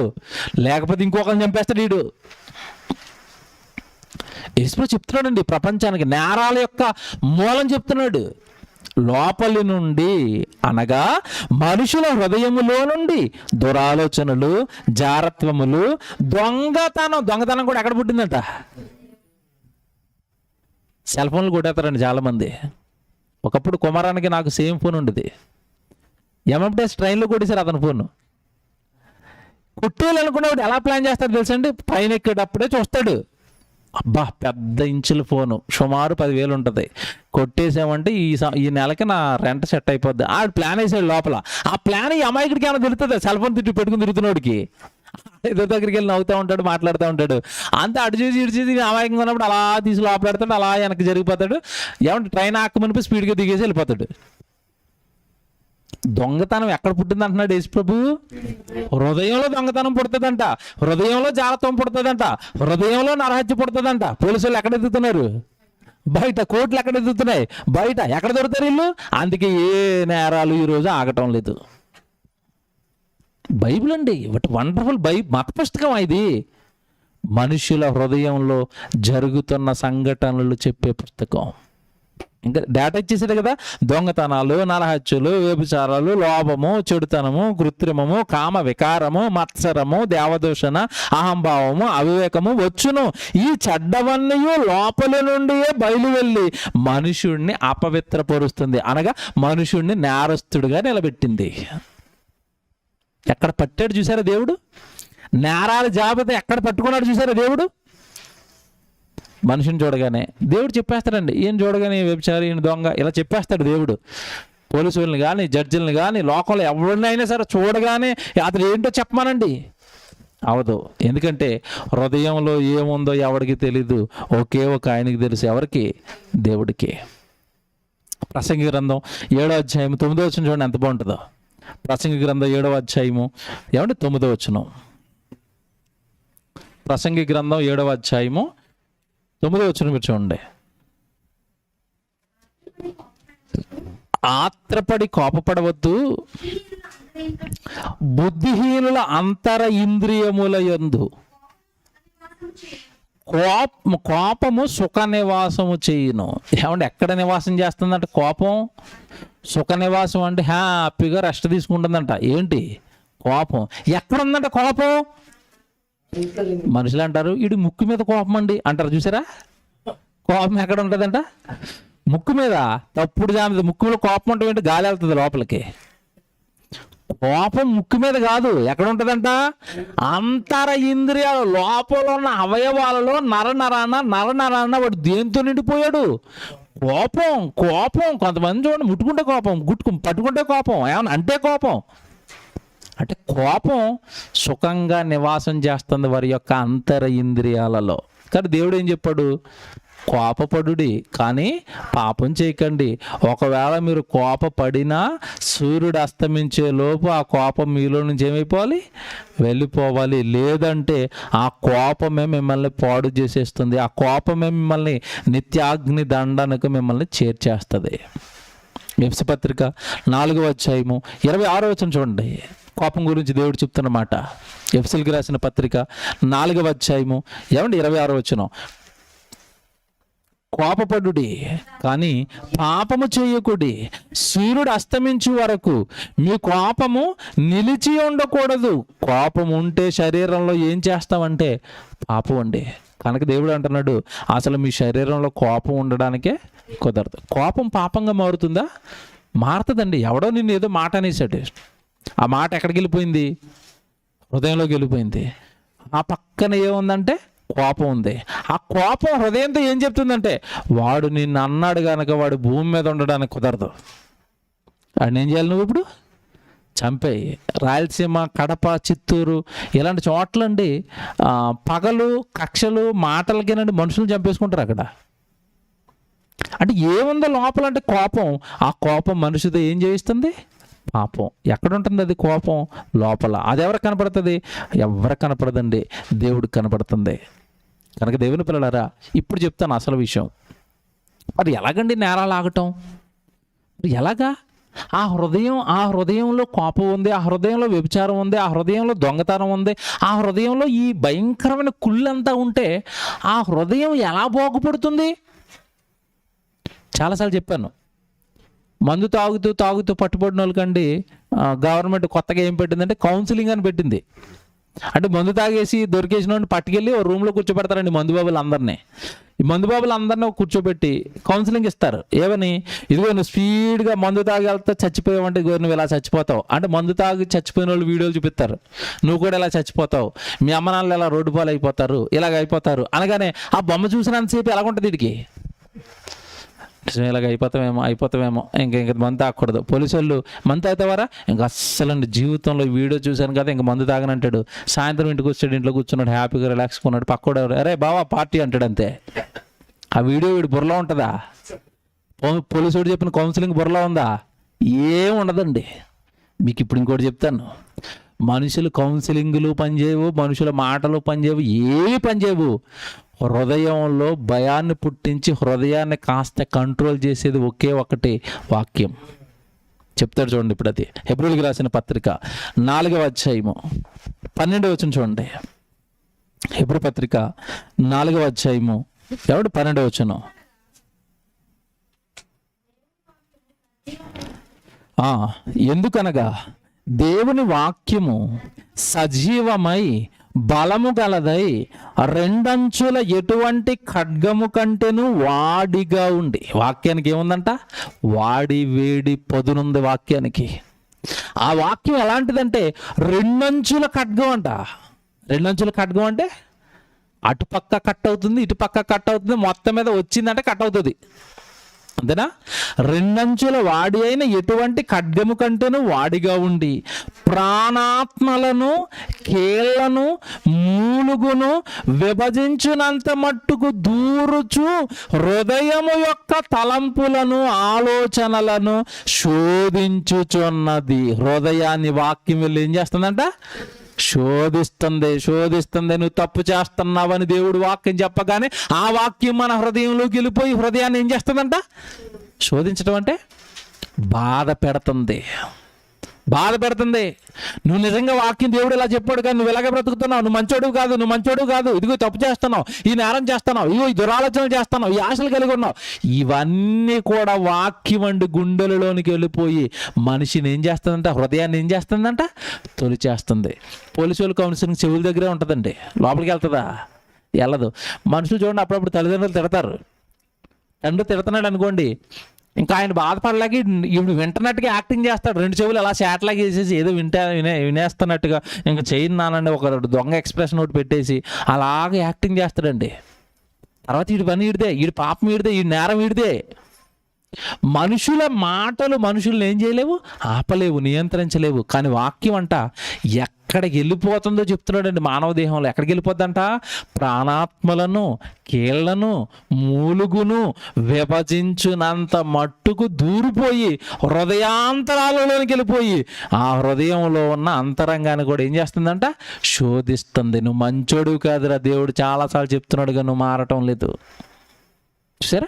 లేకపోతే ఇంకొకరిని చంపేస్తాడు వీడు. యేసుప్రభు చెప్తున్నాడండి ప్రపంచానికి నేరాల యొక్క మూలం చెప్తున్నాడు. లోపలి నుండి అనగా మనుషుల హృదయములో నుండి దురాలోచనలు, జారత్వములు, దొంగతనం కూడా ఎక్కడ పుట్టిందంట? సెల్ ఫోన్లు కొట్టేస్తారండి చాలామంది. ఒకప్పుడు కుమారానికి నాకు సేమ్ ఫోన్ ఉండేది. ఎంఎంటీఎస్ ట్రైన్లో కొట్టేశారు అతని ఫోన్. కొట్టేయాలనుకునేవాడు ఎలా ప్లాన్ చేస్తాడు తెలుసండి? ట్రైన్ ఎక్కేటప్పుడే చూస్తాడు, అబ్బా పెద్ద ఇంచుల ఫోను, సుమారు 10,000 ఉంటుంది, కొట్టేసామంటే ఈ నెలకి నా రెంట్ సెట్ అయిపోద్ది. ఆ ప్లాన్ వేసాడు లోపల. ఆ ప్లాన్ ఈ అమాయకుడికి ఏమైనా తెలుస్తుంది? సెల్ ఫోన్ పెట్టుకుని తిరుగుతున్నోడికి ఏదో దగ్గరికి వెళ్ళి నవ్వుతూ ఉంటాడు, మాట్లాడుతూ ఉంటాడు. అంతా అటు చూసి ఇటు చూసి అమాయకంగా ఉన్నప్పుడు అలా తీసి లోపలెడతాడు, అలా వెనక్కి జరిగిపోతాడు. ఏమంటే ట్రైన్ ఆక్కమనిపి స్పీడ్గా దిగేసి వెళ్ళిపోతాడు. దొంగతనం ఎక్కడ పుట్టింది అంటున్నాడు యేసుప్రభు? హృదయంలో దొంగతనం పుడుతుందంట, హృదయంలో జాగ్రత్త పుడుతుందంట, హృదయంలో నరహత్య పుడుతుందంట. పోలీసులు ఎక్కడ ఎదుగుతున్నారు? బయట. కోర్టులు ఎక్కడ ఎదుగుతున్నాయి? బయట. ఎక్కడ దొరుకుతారు వీళ్ళు? అందుకే ఏ నేరాలు ఈరోజు ఆగటం లేదు. బైబిల్ అండి, వాట్ వండర్ఫుల్ మత పుస్తకం ఇది. మనుషుల హృదయంలో జరుగుతున్న సంఘటనలు చెప్పే పుస్తకం. ఇంకా డేటా ఇచ్చేసాడు కదా. దొంగతనాలు, నరహత్యలు, వ్యభిచారాలు, లోభము, చెడుతనము, కృత్రిమము, కామ వికారము, మత్సరము, దేవదూషణ, అహంభావము, అవివేకము వచ్చును. ఈ చెడ్డవన్నీ లోపల నుండియే బయలు వెళ్ళి మనుషుడిని అపవిత్రపరుస్తుంది, అనగా మనుషుడిని నేరస్తుడిగా నిలబెట్టింది. ఎక్కడ పట్టాడు చూసారా దేవుడు? నేరాల జాబితా ఎక్కడ పట్టుకున్నాడు చూసారా దేవుడు? మనిషిని చూడగానే దేవుడు చెప్పేస్తాడండి. ఈయన చూడగానే వ్యభిచారి, ఈయన దొంగ, ఇలా చెప్పేస్తాడు దేవుడు. పోలీసులను కానీ, జడ్జిలను కానీ, లోకంలో ఎవరినైనా సరే చూడగానే అతను ఏంటో చెప్పమానండి, అవదు. ఎందుకంటే హృదయంలో ఏముందో ఎవరికి తెలీదు, ఒకే ఒక ఆయనకి తెలుసు. ఎవరికి? దేవుడికి. ప్రసంగి గ్రంథం 7వ అధ్యాయం 9వ వచనం చూడండి ఎంత బాగుంటుందో. ప్రసంగి గ్రంథం 7వ అధ్యాయము 9వ వచనం. ప్రసంగి గ్రంథం 7వ అధ్యాయము 9వ వచనం మీరు చూడండి. ఆత్రపడి కోపపడవద్దు, బుద్ధిహీనుల అంతర ఇంద్రియముల యందు కోపము సుఖ నివాసము చేయును. ఏమంటే ఎక్కడ నివాసం చేస్తుందంట కోపం? సుఖ నివాసం అంటే హ్యాపీగా రెస్ట్ తీసుకుంటుందంట. ఏంటి? కోపం. ఎక్కడ ఉందంట కోపం? మనుషులు అంటారు ఇటు ముక్కు మీద కోపం అండి అంటారు చూసారా? కోపం ఎక్కడ ఉంటుందంట? ముక్కు మీద. తప్పుడు జామది. ముక్కులో కోపం అంటే ఏంటి? గాలి వెళ్తుంది లోపలికి. కోపం ముక్కు మీద కాదు, ఎక్కడ ఉంటుందంట? అంతర ఇంద్రియాలు, లోపల ఉన్న అవయవాలలో నరనరాన వాడు దేంతో నిండిపోయాడు? కోపం. కోపం. కొంతమంది చూడండి ముట్టుకుంటే కోపం, పట్టుకుంటే కోపం, ఏమన్నా అంటే కోపం. అంటే కోపం సుఖంగా నివాసం చేస్తుంది వారి యొక్క అంతర ఇంద్రియాలలో. కానీ దేవుడు ఏం చెప్పాడు? కోపపడుడి కానీ పాపం చేయకండి. ఒకవేళ మీరు కోపపడినా సూర్యుడు అస్తమించే లోపు ఆ కోపం మీలో నుంచి ఏమైపోవాలి? వెళ్ళిపోవాలి. లేదంటే ఆ కోపమే మిమ్మల్ని పాడు చేసేస్తుంది. ఆ కోపమే మిమ్మల్ని నిత్యాగ్ని దండనకు మిమ్మల్ని చేర్చేస్తుంది. ఎఫెసీ పత్రిక 4వ అధ్యాయము 26వ వచనం చూడండి. కోపం గురించి దేవుడు చెప్తున్నమాట. ఎఫెసీయులకు రాసిన పత్రిక 4వ అధ్యాయము 26వ వచనం. కోపపడుడి కానీ పాపము చేయకుడి, సూర్యుడు అస్తమించు వరకు మీ కోపము నిలిచి ఉండకూడదు. కోపం ఉంటే శరీరంలో ఏం చేస్తామంటే పాపం అండి. కనుక దేవుడు అంటున్నాడు అసలు మీ శరీరంలో కోపం ఉండడానికే కుదరదు. కోపం పాపంగా మారుతుందా? మారుతుందండి. ఎవడో నిన్ను ఏదో మాట అనేసాడు, ఆ మాట ఎక్కడికి వెళ్ళిపోయింది? హృదయంలోకి వెళ్ళిపోయింది. ఆ పక్కన ఏముందంటే కోపం ఉంది. ఆ కోపం హృదయంతో ఏం చెప్తుందంటే వాడు నిన్ను అన్నాడు కనుక వాడు భూమి మీద ఉండడానికి కుదరదు. వాడిని ఏం చేయాలి? నువ్వు ఇప్పుడు చంపేయి. రాయలసీమ, కడప, చిత్తూరు ఇలాంటి చోట్లండి పగలు కక్షలు మాటలకేనండి మనుషులు చంపేసుకుంటారు అక్కడ. అంటే ఏముందో లోపల అంటే కోపం. ఆ కోపం మనిషితో ఏం చేయిస్తుంది? పాపం. ఎక్కడ ఉంటుంది అది కోపం? లోపల. అది ఎవరికి కనపడుతుంది? ఎవరికి కనపడదండి, దేవుడికి కనపడుతుంది. కనుక దేవుని పిల్లలారా ఇప్పుడు చెప్తాను అసలు విషయం. అది ఎలాగండి నేరాలు ఆగటం? ఎలాగా? ఆ హృదయంలో కోపం ఉంది, ఆ హృదయంలో వ్యభిచారం ఉంది, ఆ హృదయంలో దొంగతనం ఉంది, ఆ హృదయంలో ఈ భయంకరమైన కుళ్ళంతా ఉంటే ఆ హృదయం ఎలా బాగుపడుతుంది? చాలాసార్లు చెప్పాను. మందు తాగుతూ పట్టుబడిన వాళ్ళకండి గవర్నమెంట్ కొత్తగా ఏం పెట్టిందంటే కౌన్సిలింగ్ అని పెట్టింది. అంటే మందు తాగేసి దొరికేసిన వాడిని పట్టుకెళ్ళి ఒక రూమ్లో కూర్చోబెడతారండి మందుబాబులు అందరినీ. ఈ మందుబాబులు అందరినీ కూర్చోబెట్టి కౌన్సిలింగ్ ఇస్తారు. ఏమని? ఇదిగో నువ్వు స్పీడ్గా మందు తాగి వెళ్తే చచ్చిపోయావంటే ఇదిగో నువ్వు ఇలా చచ్చిపోతావు అంటే మందు తాగి చచ్చిపోయిన వాళ్ళు వీడియోలు చూపిస్తారు. నువ్వు కూడా ఇలా చచ్చిపోతావు, మీ అమ్మ నాన్నలు ఇలా రోడ్డు పాలు అయిపోతారు, ఇలాగ అయిపోతారు అనగానే ఆ బొమ్మ చూసినంతసేపు ఎలాగుంటుంది వీడికి? ఇలాగ అయిపోతామేమో ఇంక మందు తాగకూడదు. పోలీసు వాళ్ళు మందు తాగుతావారా? ఇంక అస్సలండి జీవితంలో వీడియో చూశాను కదా ఇంక మందు తాగనంటాడు. సాయంత్రం ఇంటికి వచ్చాడు, ఇంట్లో కూర్చున్నాడు, హ్యాపీగా రిలాక్స్ కొన్నాడు. పక్కోడు అరే బావా పార్టీ అంటాడు అంతే. ఆ వీడియో వీడి బుర్రలో ఉంటుందా? పోలీసు వాడు చెప్పిన కౌన్సిలింగ్ బుర్రలో ఉందా? ఏం ఉండదండి. మీకు ఇప్పుడు ఇంకోటి చెప్తాను. మనుషులు కౌన్సిలింగ్లు పనిచేయవు, మనుషుల మాటలు పనిచేయవు, ఏవి పనిచేయవు. హృదయంలో భయాన్ని పుట్టించి హృదయాన్ని కాస్త కంట్రోల్ చేసేది ఒకే ఒకటి వాక్యం. చెప్తాడు చూడండి ఇప్పుడు. అది హెబ్రీయులకు రాసిన పత్రిక 4వ అధ్యాయము 12వ వచనం చూడండి. హెబ్రీ పత్రిక 4వ అధ్యాయము 12వ వచనం. ఎందుకనగా దేవుని వాక్యము సజీవమై బలము గలదై రెండంచుల ఎటువంటి ఖడ్గము కంటేను వాడిగా ఉండి, వాక్యానికి ఏముందంట? వాడి వేడి పదునుంది వాక్యానికి. ఆ వాక్యం ఎలాంటిదంటే రెండంచుల ఖడ్గం అంట. రెండంచుల ఖడ్గం అంటే అటుపక్క కట్ అవుతుంది, ఇటుపక్క కట్ అవుతుంది, మొత్తం మీద వచ్చిందంటే కట్ అవుతుంది, అంతేనా? రెండంచుల వాడి అయిన ఎటువంటి ఖడ్గము కంటేను వాడిగా ఉండి ప్రాణాత్మలను కీళ్లను మూలుగును విభజించినంత మట్టుకు దూరుచు హృదయము యొక్క తలంపులను ఆలోచనలను శోధించుచున్నది. హృదయాన్ని వాక్యం వెళ్ళి ఏం చేస్తుందంట? శోధిస్తుంది. నువ్వు తప్పు చేస్తున్నావని దేవుడు వాక్యం చెప్పగానే ఆ వాక్యం మన హృదయంలోకి వెళ్ళిపోయి హృదయాన్ని ఏం చేస్తుందంట? శోధించడం అంటే బాధ పెడుతుంది. నువ్వు నిజంగా వాక్యం దేవుడు ఇలా చెప్పాడు కానీ నువ్వు ఇలాగే బ్రతుకుతున్నావు, నువ్వు మంచోడు కాదు, ఇదిగో తప్పు చేస్తున్నావు, ఈ నేరం చేస్తున్నావు, ఇదిగో ఈ దురాలోచనలు చేస్తున్నావు, ఈ ఆశలు కలిగి ఉన్నావు, ఇవన్నీ కూడా వాక్యం అండి గుండెలలోనికి వెళ్ళిపోయి మనిషిని ఏం చేస్తుందంట? హృదయాన్ని ఏం చేస్తుందంట? తొలిచేస్తుంది. పోలీసు వాళ్ళు కౌన్సిలింగ్ చెవుల దగ్గరే ఉంటుందండి, లోపలికి వెళ్తుందా? వెళ్ళదు. మనుషులు చూడండి, అప్పుడప్పుడు తల్లిదండ్రులు తిడతారు. తండ్రి తిడుతున్నాడు అనుకోండి, ఇంకా ఆయన బాధపడలేక ఇప్పుడు వింటున్నట్టుగా యాక్టింగ్ చేస్తాడు. రెండు చెవులు అలా శాటలాగా వేసేసి ఏదో వినేస్తున్నట్టుగా ఇంకా చేయను నానండి ఒక దొంగ ఎక్స్ప్రెషన్ ఒకటి పెట్టేసి అలాగే యాక్టింగ్ చేస్తాడండి. తర్వాత వీడి పని వీడిదే, వీడి పాపం వీడిదే, వీడి నేరం వీడిదే. మనుషుల మాటలు మనుషులను ఏం చేయలేవు, ఆపలేవు, నియంత్రించలేవు. కానీ వాక్యం అంట ఎక్కడికి వెళ్ళిపోతుందో చెప్తున్నాడండి. మానవ దేహంలో ఎక్కడికి వెళ్ళిపోద్దంట? ప్రాణాత్మలను కీళ్లను మూలుగును విభజించునంత మట్టుకు దూరిపోయి హృదయాంతరాలలోనికి వెళ్ళిపోయి ఆ హృదయంలో ఉన్న అంతరంగాన్ని కూడా ఏం చేస్తుందంట? శోధిస్తుంది. నువ్వు మంచోడు కాదురా, దేవుడు చాలాసార్లు చెప్తున్నాడుగా, నువ్వు మారటం లేదు. చూసారా?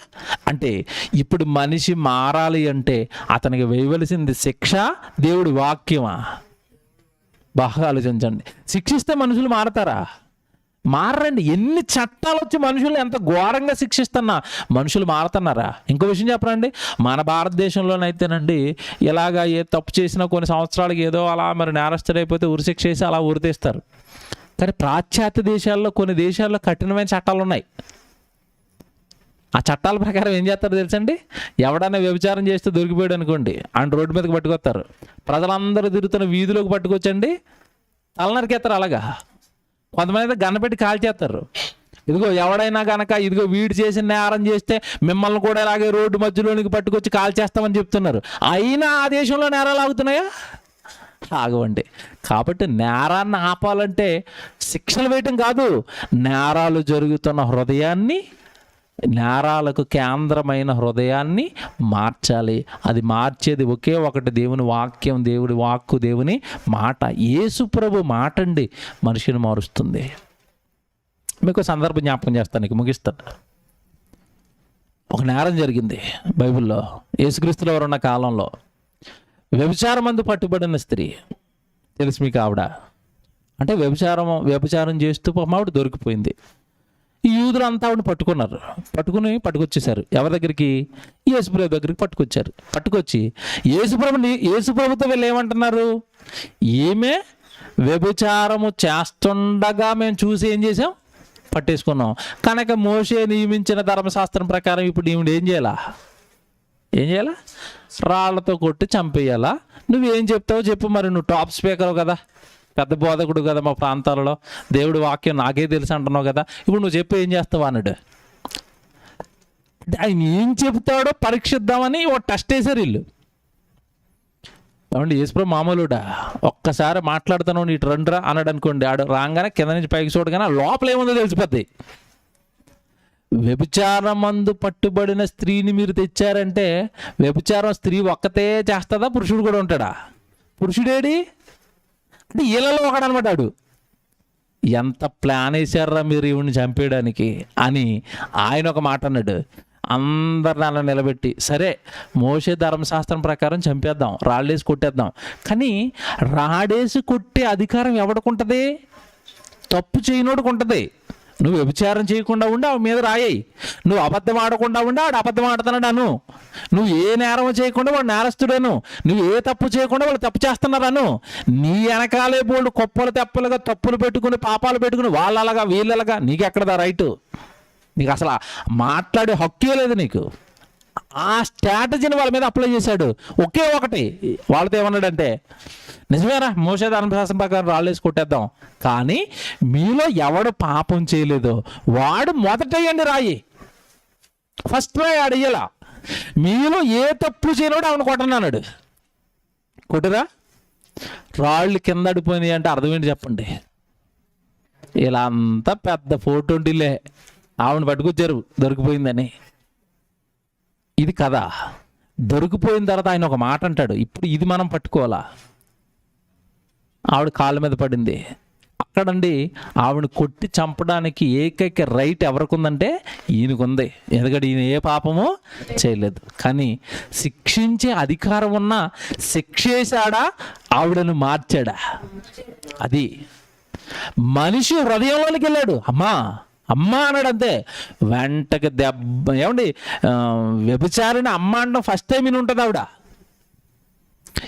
అంటే ఇప్పుడు మనిషి మారాలి అంటే అతనికి వేయవలసింది శిక్ష, దేవుడి వాక్యమా? బాగా ఆలోచించండి. శిక్షిస్తే మనుషులు మారతారా? మారండి. ఎన్ని చట్టాలు వచ్చి మనుషులు ఎంత ఘోరంగా శిక్షిస్తున్నా మనుషులు మారుతున్నారా? ఇంకో విషయం చెప్పరండి, మన భారతదేశంలోనైతేనండి ఇలాగా ఏ తప్పు చేసినా కొన్ని సంవత్సరాలకి ఏదో అలా మరి నేరస్తుడైపోతే ఉరిశిక్ష వేసి అలా ఉరితీస్తారు. కానీ పాశ్చాత్య దేశాల్లో కొన్ని దేశాల్లో కఠినమైన చట్టాలు ఉన్నాయి. ఆ చట్టాల ప్రకారం ఏం చేస్తారో తెలుసండి? ఎవడైనా వ్యభిచారం చేస్తే దొరికిపోయాడు అనుకోండి, ఆయన రోడ్డు మీదకి పట్టుకొస్తారు. ప్రజలందరూ తిరుగుతున్న వీధిలోకి పట్టుకొచ్చండి తలనరికేస్తారు. అలాగా కొంతమంది గన్నపెట్టి కాల్చేస్తారు. ఇదిగో ఎవడైనా గనక ఇదిగో వీడు చేసిన నేరం చేస్తే మిమ్మల్ని కూడా ఇలాగే రోడ్డు మధ్యలోనికి పట్టుకొచ్చి కాల్చేస్తామని చెప్తున్నారు. అయినా ఆ దేశంలో నేరాలు ఆగుతున్నాయా? ఆగవండి. కాబట్టి నేరాన్ని ఆపాలంటే శిక్షలు వేయటం కాదు, నేరాలు జరుగుతున్న హృదయాన్ని, నేరాలకు కేంద్రమైన హృదయాన్ని మార్చాలి. అది మార్చేది ఒకే ఒకటి, దేవుని వాక్యం, దేవుడి వాక్కు, దేవుని మాట. యేసు ప్రభు మాట అండి మనిషిని మారుస్తుంది. మీకు సందర్భం జ్ఞాపకం చేస్తాను, ముగిస్తాను. ఒక నేరం జరిగింది బైబిల్లో, యేసుక్రీస్తుల వారు ఉన్న కాలంలో. వ్యభిచారమందు పట్టుబడిన స్త్రీ తెలుసు మీకు. ఆవిడ అంటే వ్యభిచారం చేస్తూ ఆవిడ దొరికిపోయింది. ఈ యూదులు అంతా ఆవిడని పట్టుకొచ్చేసారు. ఎవరి దగ్గరికి? యేసుప్రభు దగ్గరికి పట్టుకొచ్చి యేసుప్రభుతో వీళ్ళు ఏమంటున్నారు? ఈమె వ్యభిచారము చేస్తుండగా మేము చూసి ఏం చేసాం? పట్టేసుకున్నాం. కనుక మోషే నియమించిన ధర్మశాస్త్రం ప్రకారం ఇప్పుడు ఈవిడ ఏం చేయాలా? రాళ్లతో కొట్టి చంపేయాలా? నువ్వేం చెప్తావో చెప్పు. మరి నువ్వు టాప్ స్పీకర్ కదా, పెద్ద బోధకుడు కదా మా ప్రాంతాలలో, దేవుడి వాక్యం నాకే తెలుసు అంటున్నావు కదా, ఇప్పుడు నువ్వు చెప్పి ఏం చేస్తావు అన్నాడు. ఆయన ఏం చెప్తాడో పరీక్షిద్దామని ఒక టెస్ట్ వేసారు వీళ్ళు. ఏమండి, యేసుప్రభు మామూలుడా? ఒక్కసారి మాట్లాడుతాను ఇటు రండిరా అన్నాడు అనుకోండి, ఆడు రాగానే కింద నుంచి పైకి చూడగానే లోపల ఏముందో తెలిసిపోద్ది. వ్యభిచారమందు పట్టుబడిన స్త్రీని మీరు తెచ్చారంటే వ్యభిచారం స్త్రీ ఒక్కతే చేస్తుందా? పురుషుడు కూడా ఉంటాడా? పురుషుడేడి అంటే ఇళ్ళలో ఒకడనమాట. ఆడు ఎంత ప్లాన్ వేసారా మీరు ఈవిని చంపేయడానికి అని ఆయన ఒక మాట అన్నాడు. అందరిని అలా నిలబెట్టి, సరే మోషే ధర్మశాస్త్రం ప్రకారం చంపేద్దాం, రాళ్ళేసి కొట్టేద్దాం. కానీ రాడేసి కొట్టే అధికారం ఎవడికి ఉంటుంది? తప్పు చేయనోడికి ఉంటుంది. నువ్వు వ్యభిచారం చేయకుండా ఉండి ఆవిడ మీద రాయేయి. నువ్వు అబద్ధం ఆడకుండా ఉండి ఆవిడ అబద్ధం ఆడుతున్నాడు. నువ్వు ఏ నేరం చేయకుండా వాడు నేరస్తుడను. నువ్వు ఏ తప్పు చేయకుండా వాళ్ళు తప్పు చేస్తున్నారను. నీ వెనకాలే బోల్డ్ కుప్పలు తెప్పలుగా తప్పులు పెట్టుకుని పాపాలు పెట్టుకుని వాళ్ళలాగా వీళ్ళలాగా నీకు ఎక్కడదా రైటు? నీకు అసలు మాట్లాడే హక్కే లేదు నీకు. ఆ స్ట్రాటజీని వాళ్ళ మీద అప్లై చేశాడు. ఒకే ఒకటి వాళ్ళతో ఏమన్నాడంటే, నిజమేరా మోషే ధర్మశాస్త్రం ప్రకారం రాళ్ళేసి కొట్టేద్దాం, కానీ మీలో ఎవడు పాపం చేయలేదో వాడు మొదటయ్యండి రాయి. ఫస్ట్ రాయి ఆడయ్యలా. మీలో ఏ తప్పు చేయనోడు ఆవిడ కొట్టనన్నాడు. కొట్టురా. రాళ్ళు కింద అడిపోయినాయి అంటే అర్థం ఏంటి చెప్పండి? ఇలా అంతా పెద్ద 420లే ఆవిడ పట్టుకొచ్చారు దొరికిపోయిందని. ఇది కదా. దొరికిపోయిన తర్వాత ఆయన ఒక మాట అంటాడు, ఇప్పుడు ఇది మనం పట్టుకోవాలా. ఆవిడ కాళ్ళ మీద పడింది. అక్కడండి ఆవిడ కొట్టి చంపడానికి ఏకైక రైట్ ఎవరికి ఉందంటే ఈయనకుంది. ఎందుకంటే ఈయన ఏ పాపమో చేయలేదు. కానీ శిక్షించే అధికారం ఉన్న శిక్షేశాడా, ఆవిడను మార్చాడా? అది మనిషి హృదయంలోనికి వెళ్ళాడు. అమ్మా అమ్మ అన్నాడు అంతే. వెంటకి దెబ్బ. ఏమండి, వ్యభిచారిని అమ్మ అనడం ఫస్ట్ టైం విని ఉంటుంది ఆవిడ.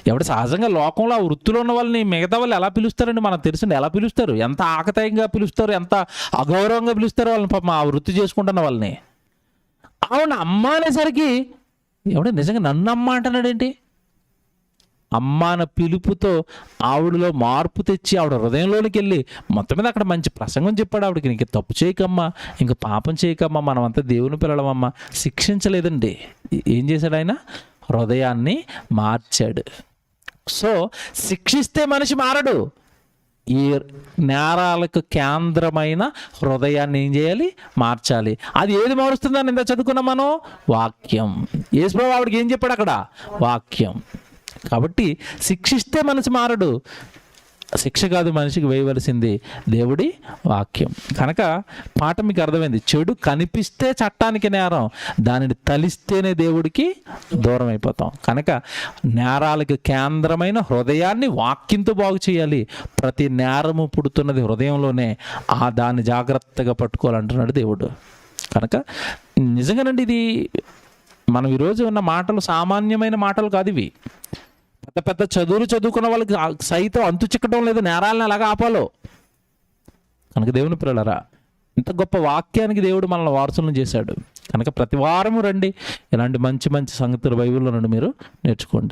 ఎవడు సహజంగా లోకంలో ఆ వృత్తిలో ఉన్న వాళ్ళని మిగతా వాళ్ళు ఎలా పిలుస్తారండి మనకు తెలుసండి. ఎలా పిలుస్తారు, ఎంత ఆకతాయంగా పిలుస్తారు, ఎంత అగౌరవంగా పిలుస్తారు వాళ్ళని. పాపం ఆ వృత్తి చేసుకుంటున్న వాళ్ళని. ఆవిడ అమ్మ అనేసరికి ఎవడ నిజంగా నన్ను అమ్మ అంటున్నాడేంటి? అమ్మ అన్న పిలుపుతో ఆవిడలో మార్పు తెచ్చి ఆవిడ హృదయంలోనికి వెళ్ళి మొత్తం మీద అక్కడ మంచి ప్రసంగం చెప్పాడు ఆవిడకి. ఇంక తప్పు చేయకమ్మా, ఇంక పాపం చేయకమ్మా, మనమంతా దేవుని పిల్లలమమ్మా. శిక్షించలేదండి. ఏం చేశాడు ఆయన? హృదయాన్ని మార్చాడు. సో శిక్షిస్తే మనిషి మారడు. ఈ నేరాలకు కేంద్రమైన హృదయాన్ని ఏం చేయాలి? మార్చాలి. అది ఏది మారుస్తుందని ఇంత చదువుకున్నాం మనం? వాక్యం. యేసుప్రభువు ఆవిడకి ఏం చెప్పాడు అక్కడ? వాక్యం. కాబట్టి శిక్షిస్తే మనిషి మారడు. శిక్ష కాదు మనిషికి వేయవలసింది దేవుడి వాక్యం. కనుక పాఠం మీకు అర్థమైంది. చెడు కనిపిస్తే చట్టానికి నేరం, దానిని తలిస్తేనే దేవుడికి దూరం అయిపోతాం. కనుక నేరాలకు కేంద్రమైన హృదయాన్ని వాక్యంతో బాగు చేయాలి. ప్రతి నేరము పుడుతున్నది హృదయంలోనే. దాన్ని జాగ్రత్తగా పట్టుకోవాలంటున్నాడు దేవుడు. కనుక నిజంగానండి ఇది మనం ఈరోజు ఉన్న మాటలు సామాన్యమైన మాటలు కాదు ఇవి. పెద్ద పెద్ద చదువులు చదువుకున్న వాళ్ళకి సైతం అంతు చిక్కడం లేదు నేరాలను ఎలాగ ఆపాలో. కనుక దేవుని పిల్లలారా, ఇంత గొప్ప వాక్యానికి దేవుడు మనల్ని వారసులను చేశాడు. కనుక ప్రతి వారము రండి, ఇలాంటి మంచి మంచి సంగతులు బైబిల్లో నుండి మీరు నేర్చుకోండి.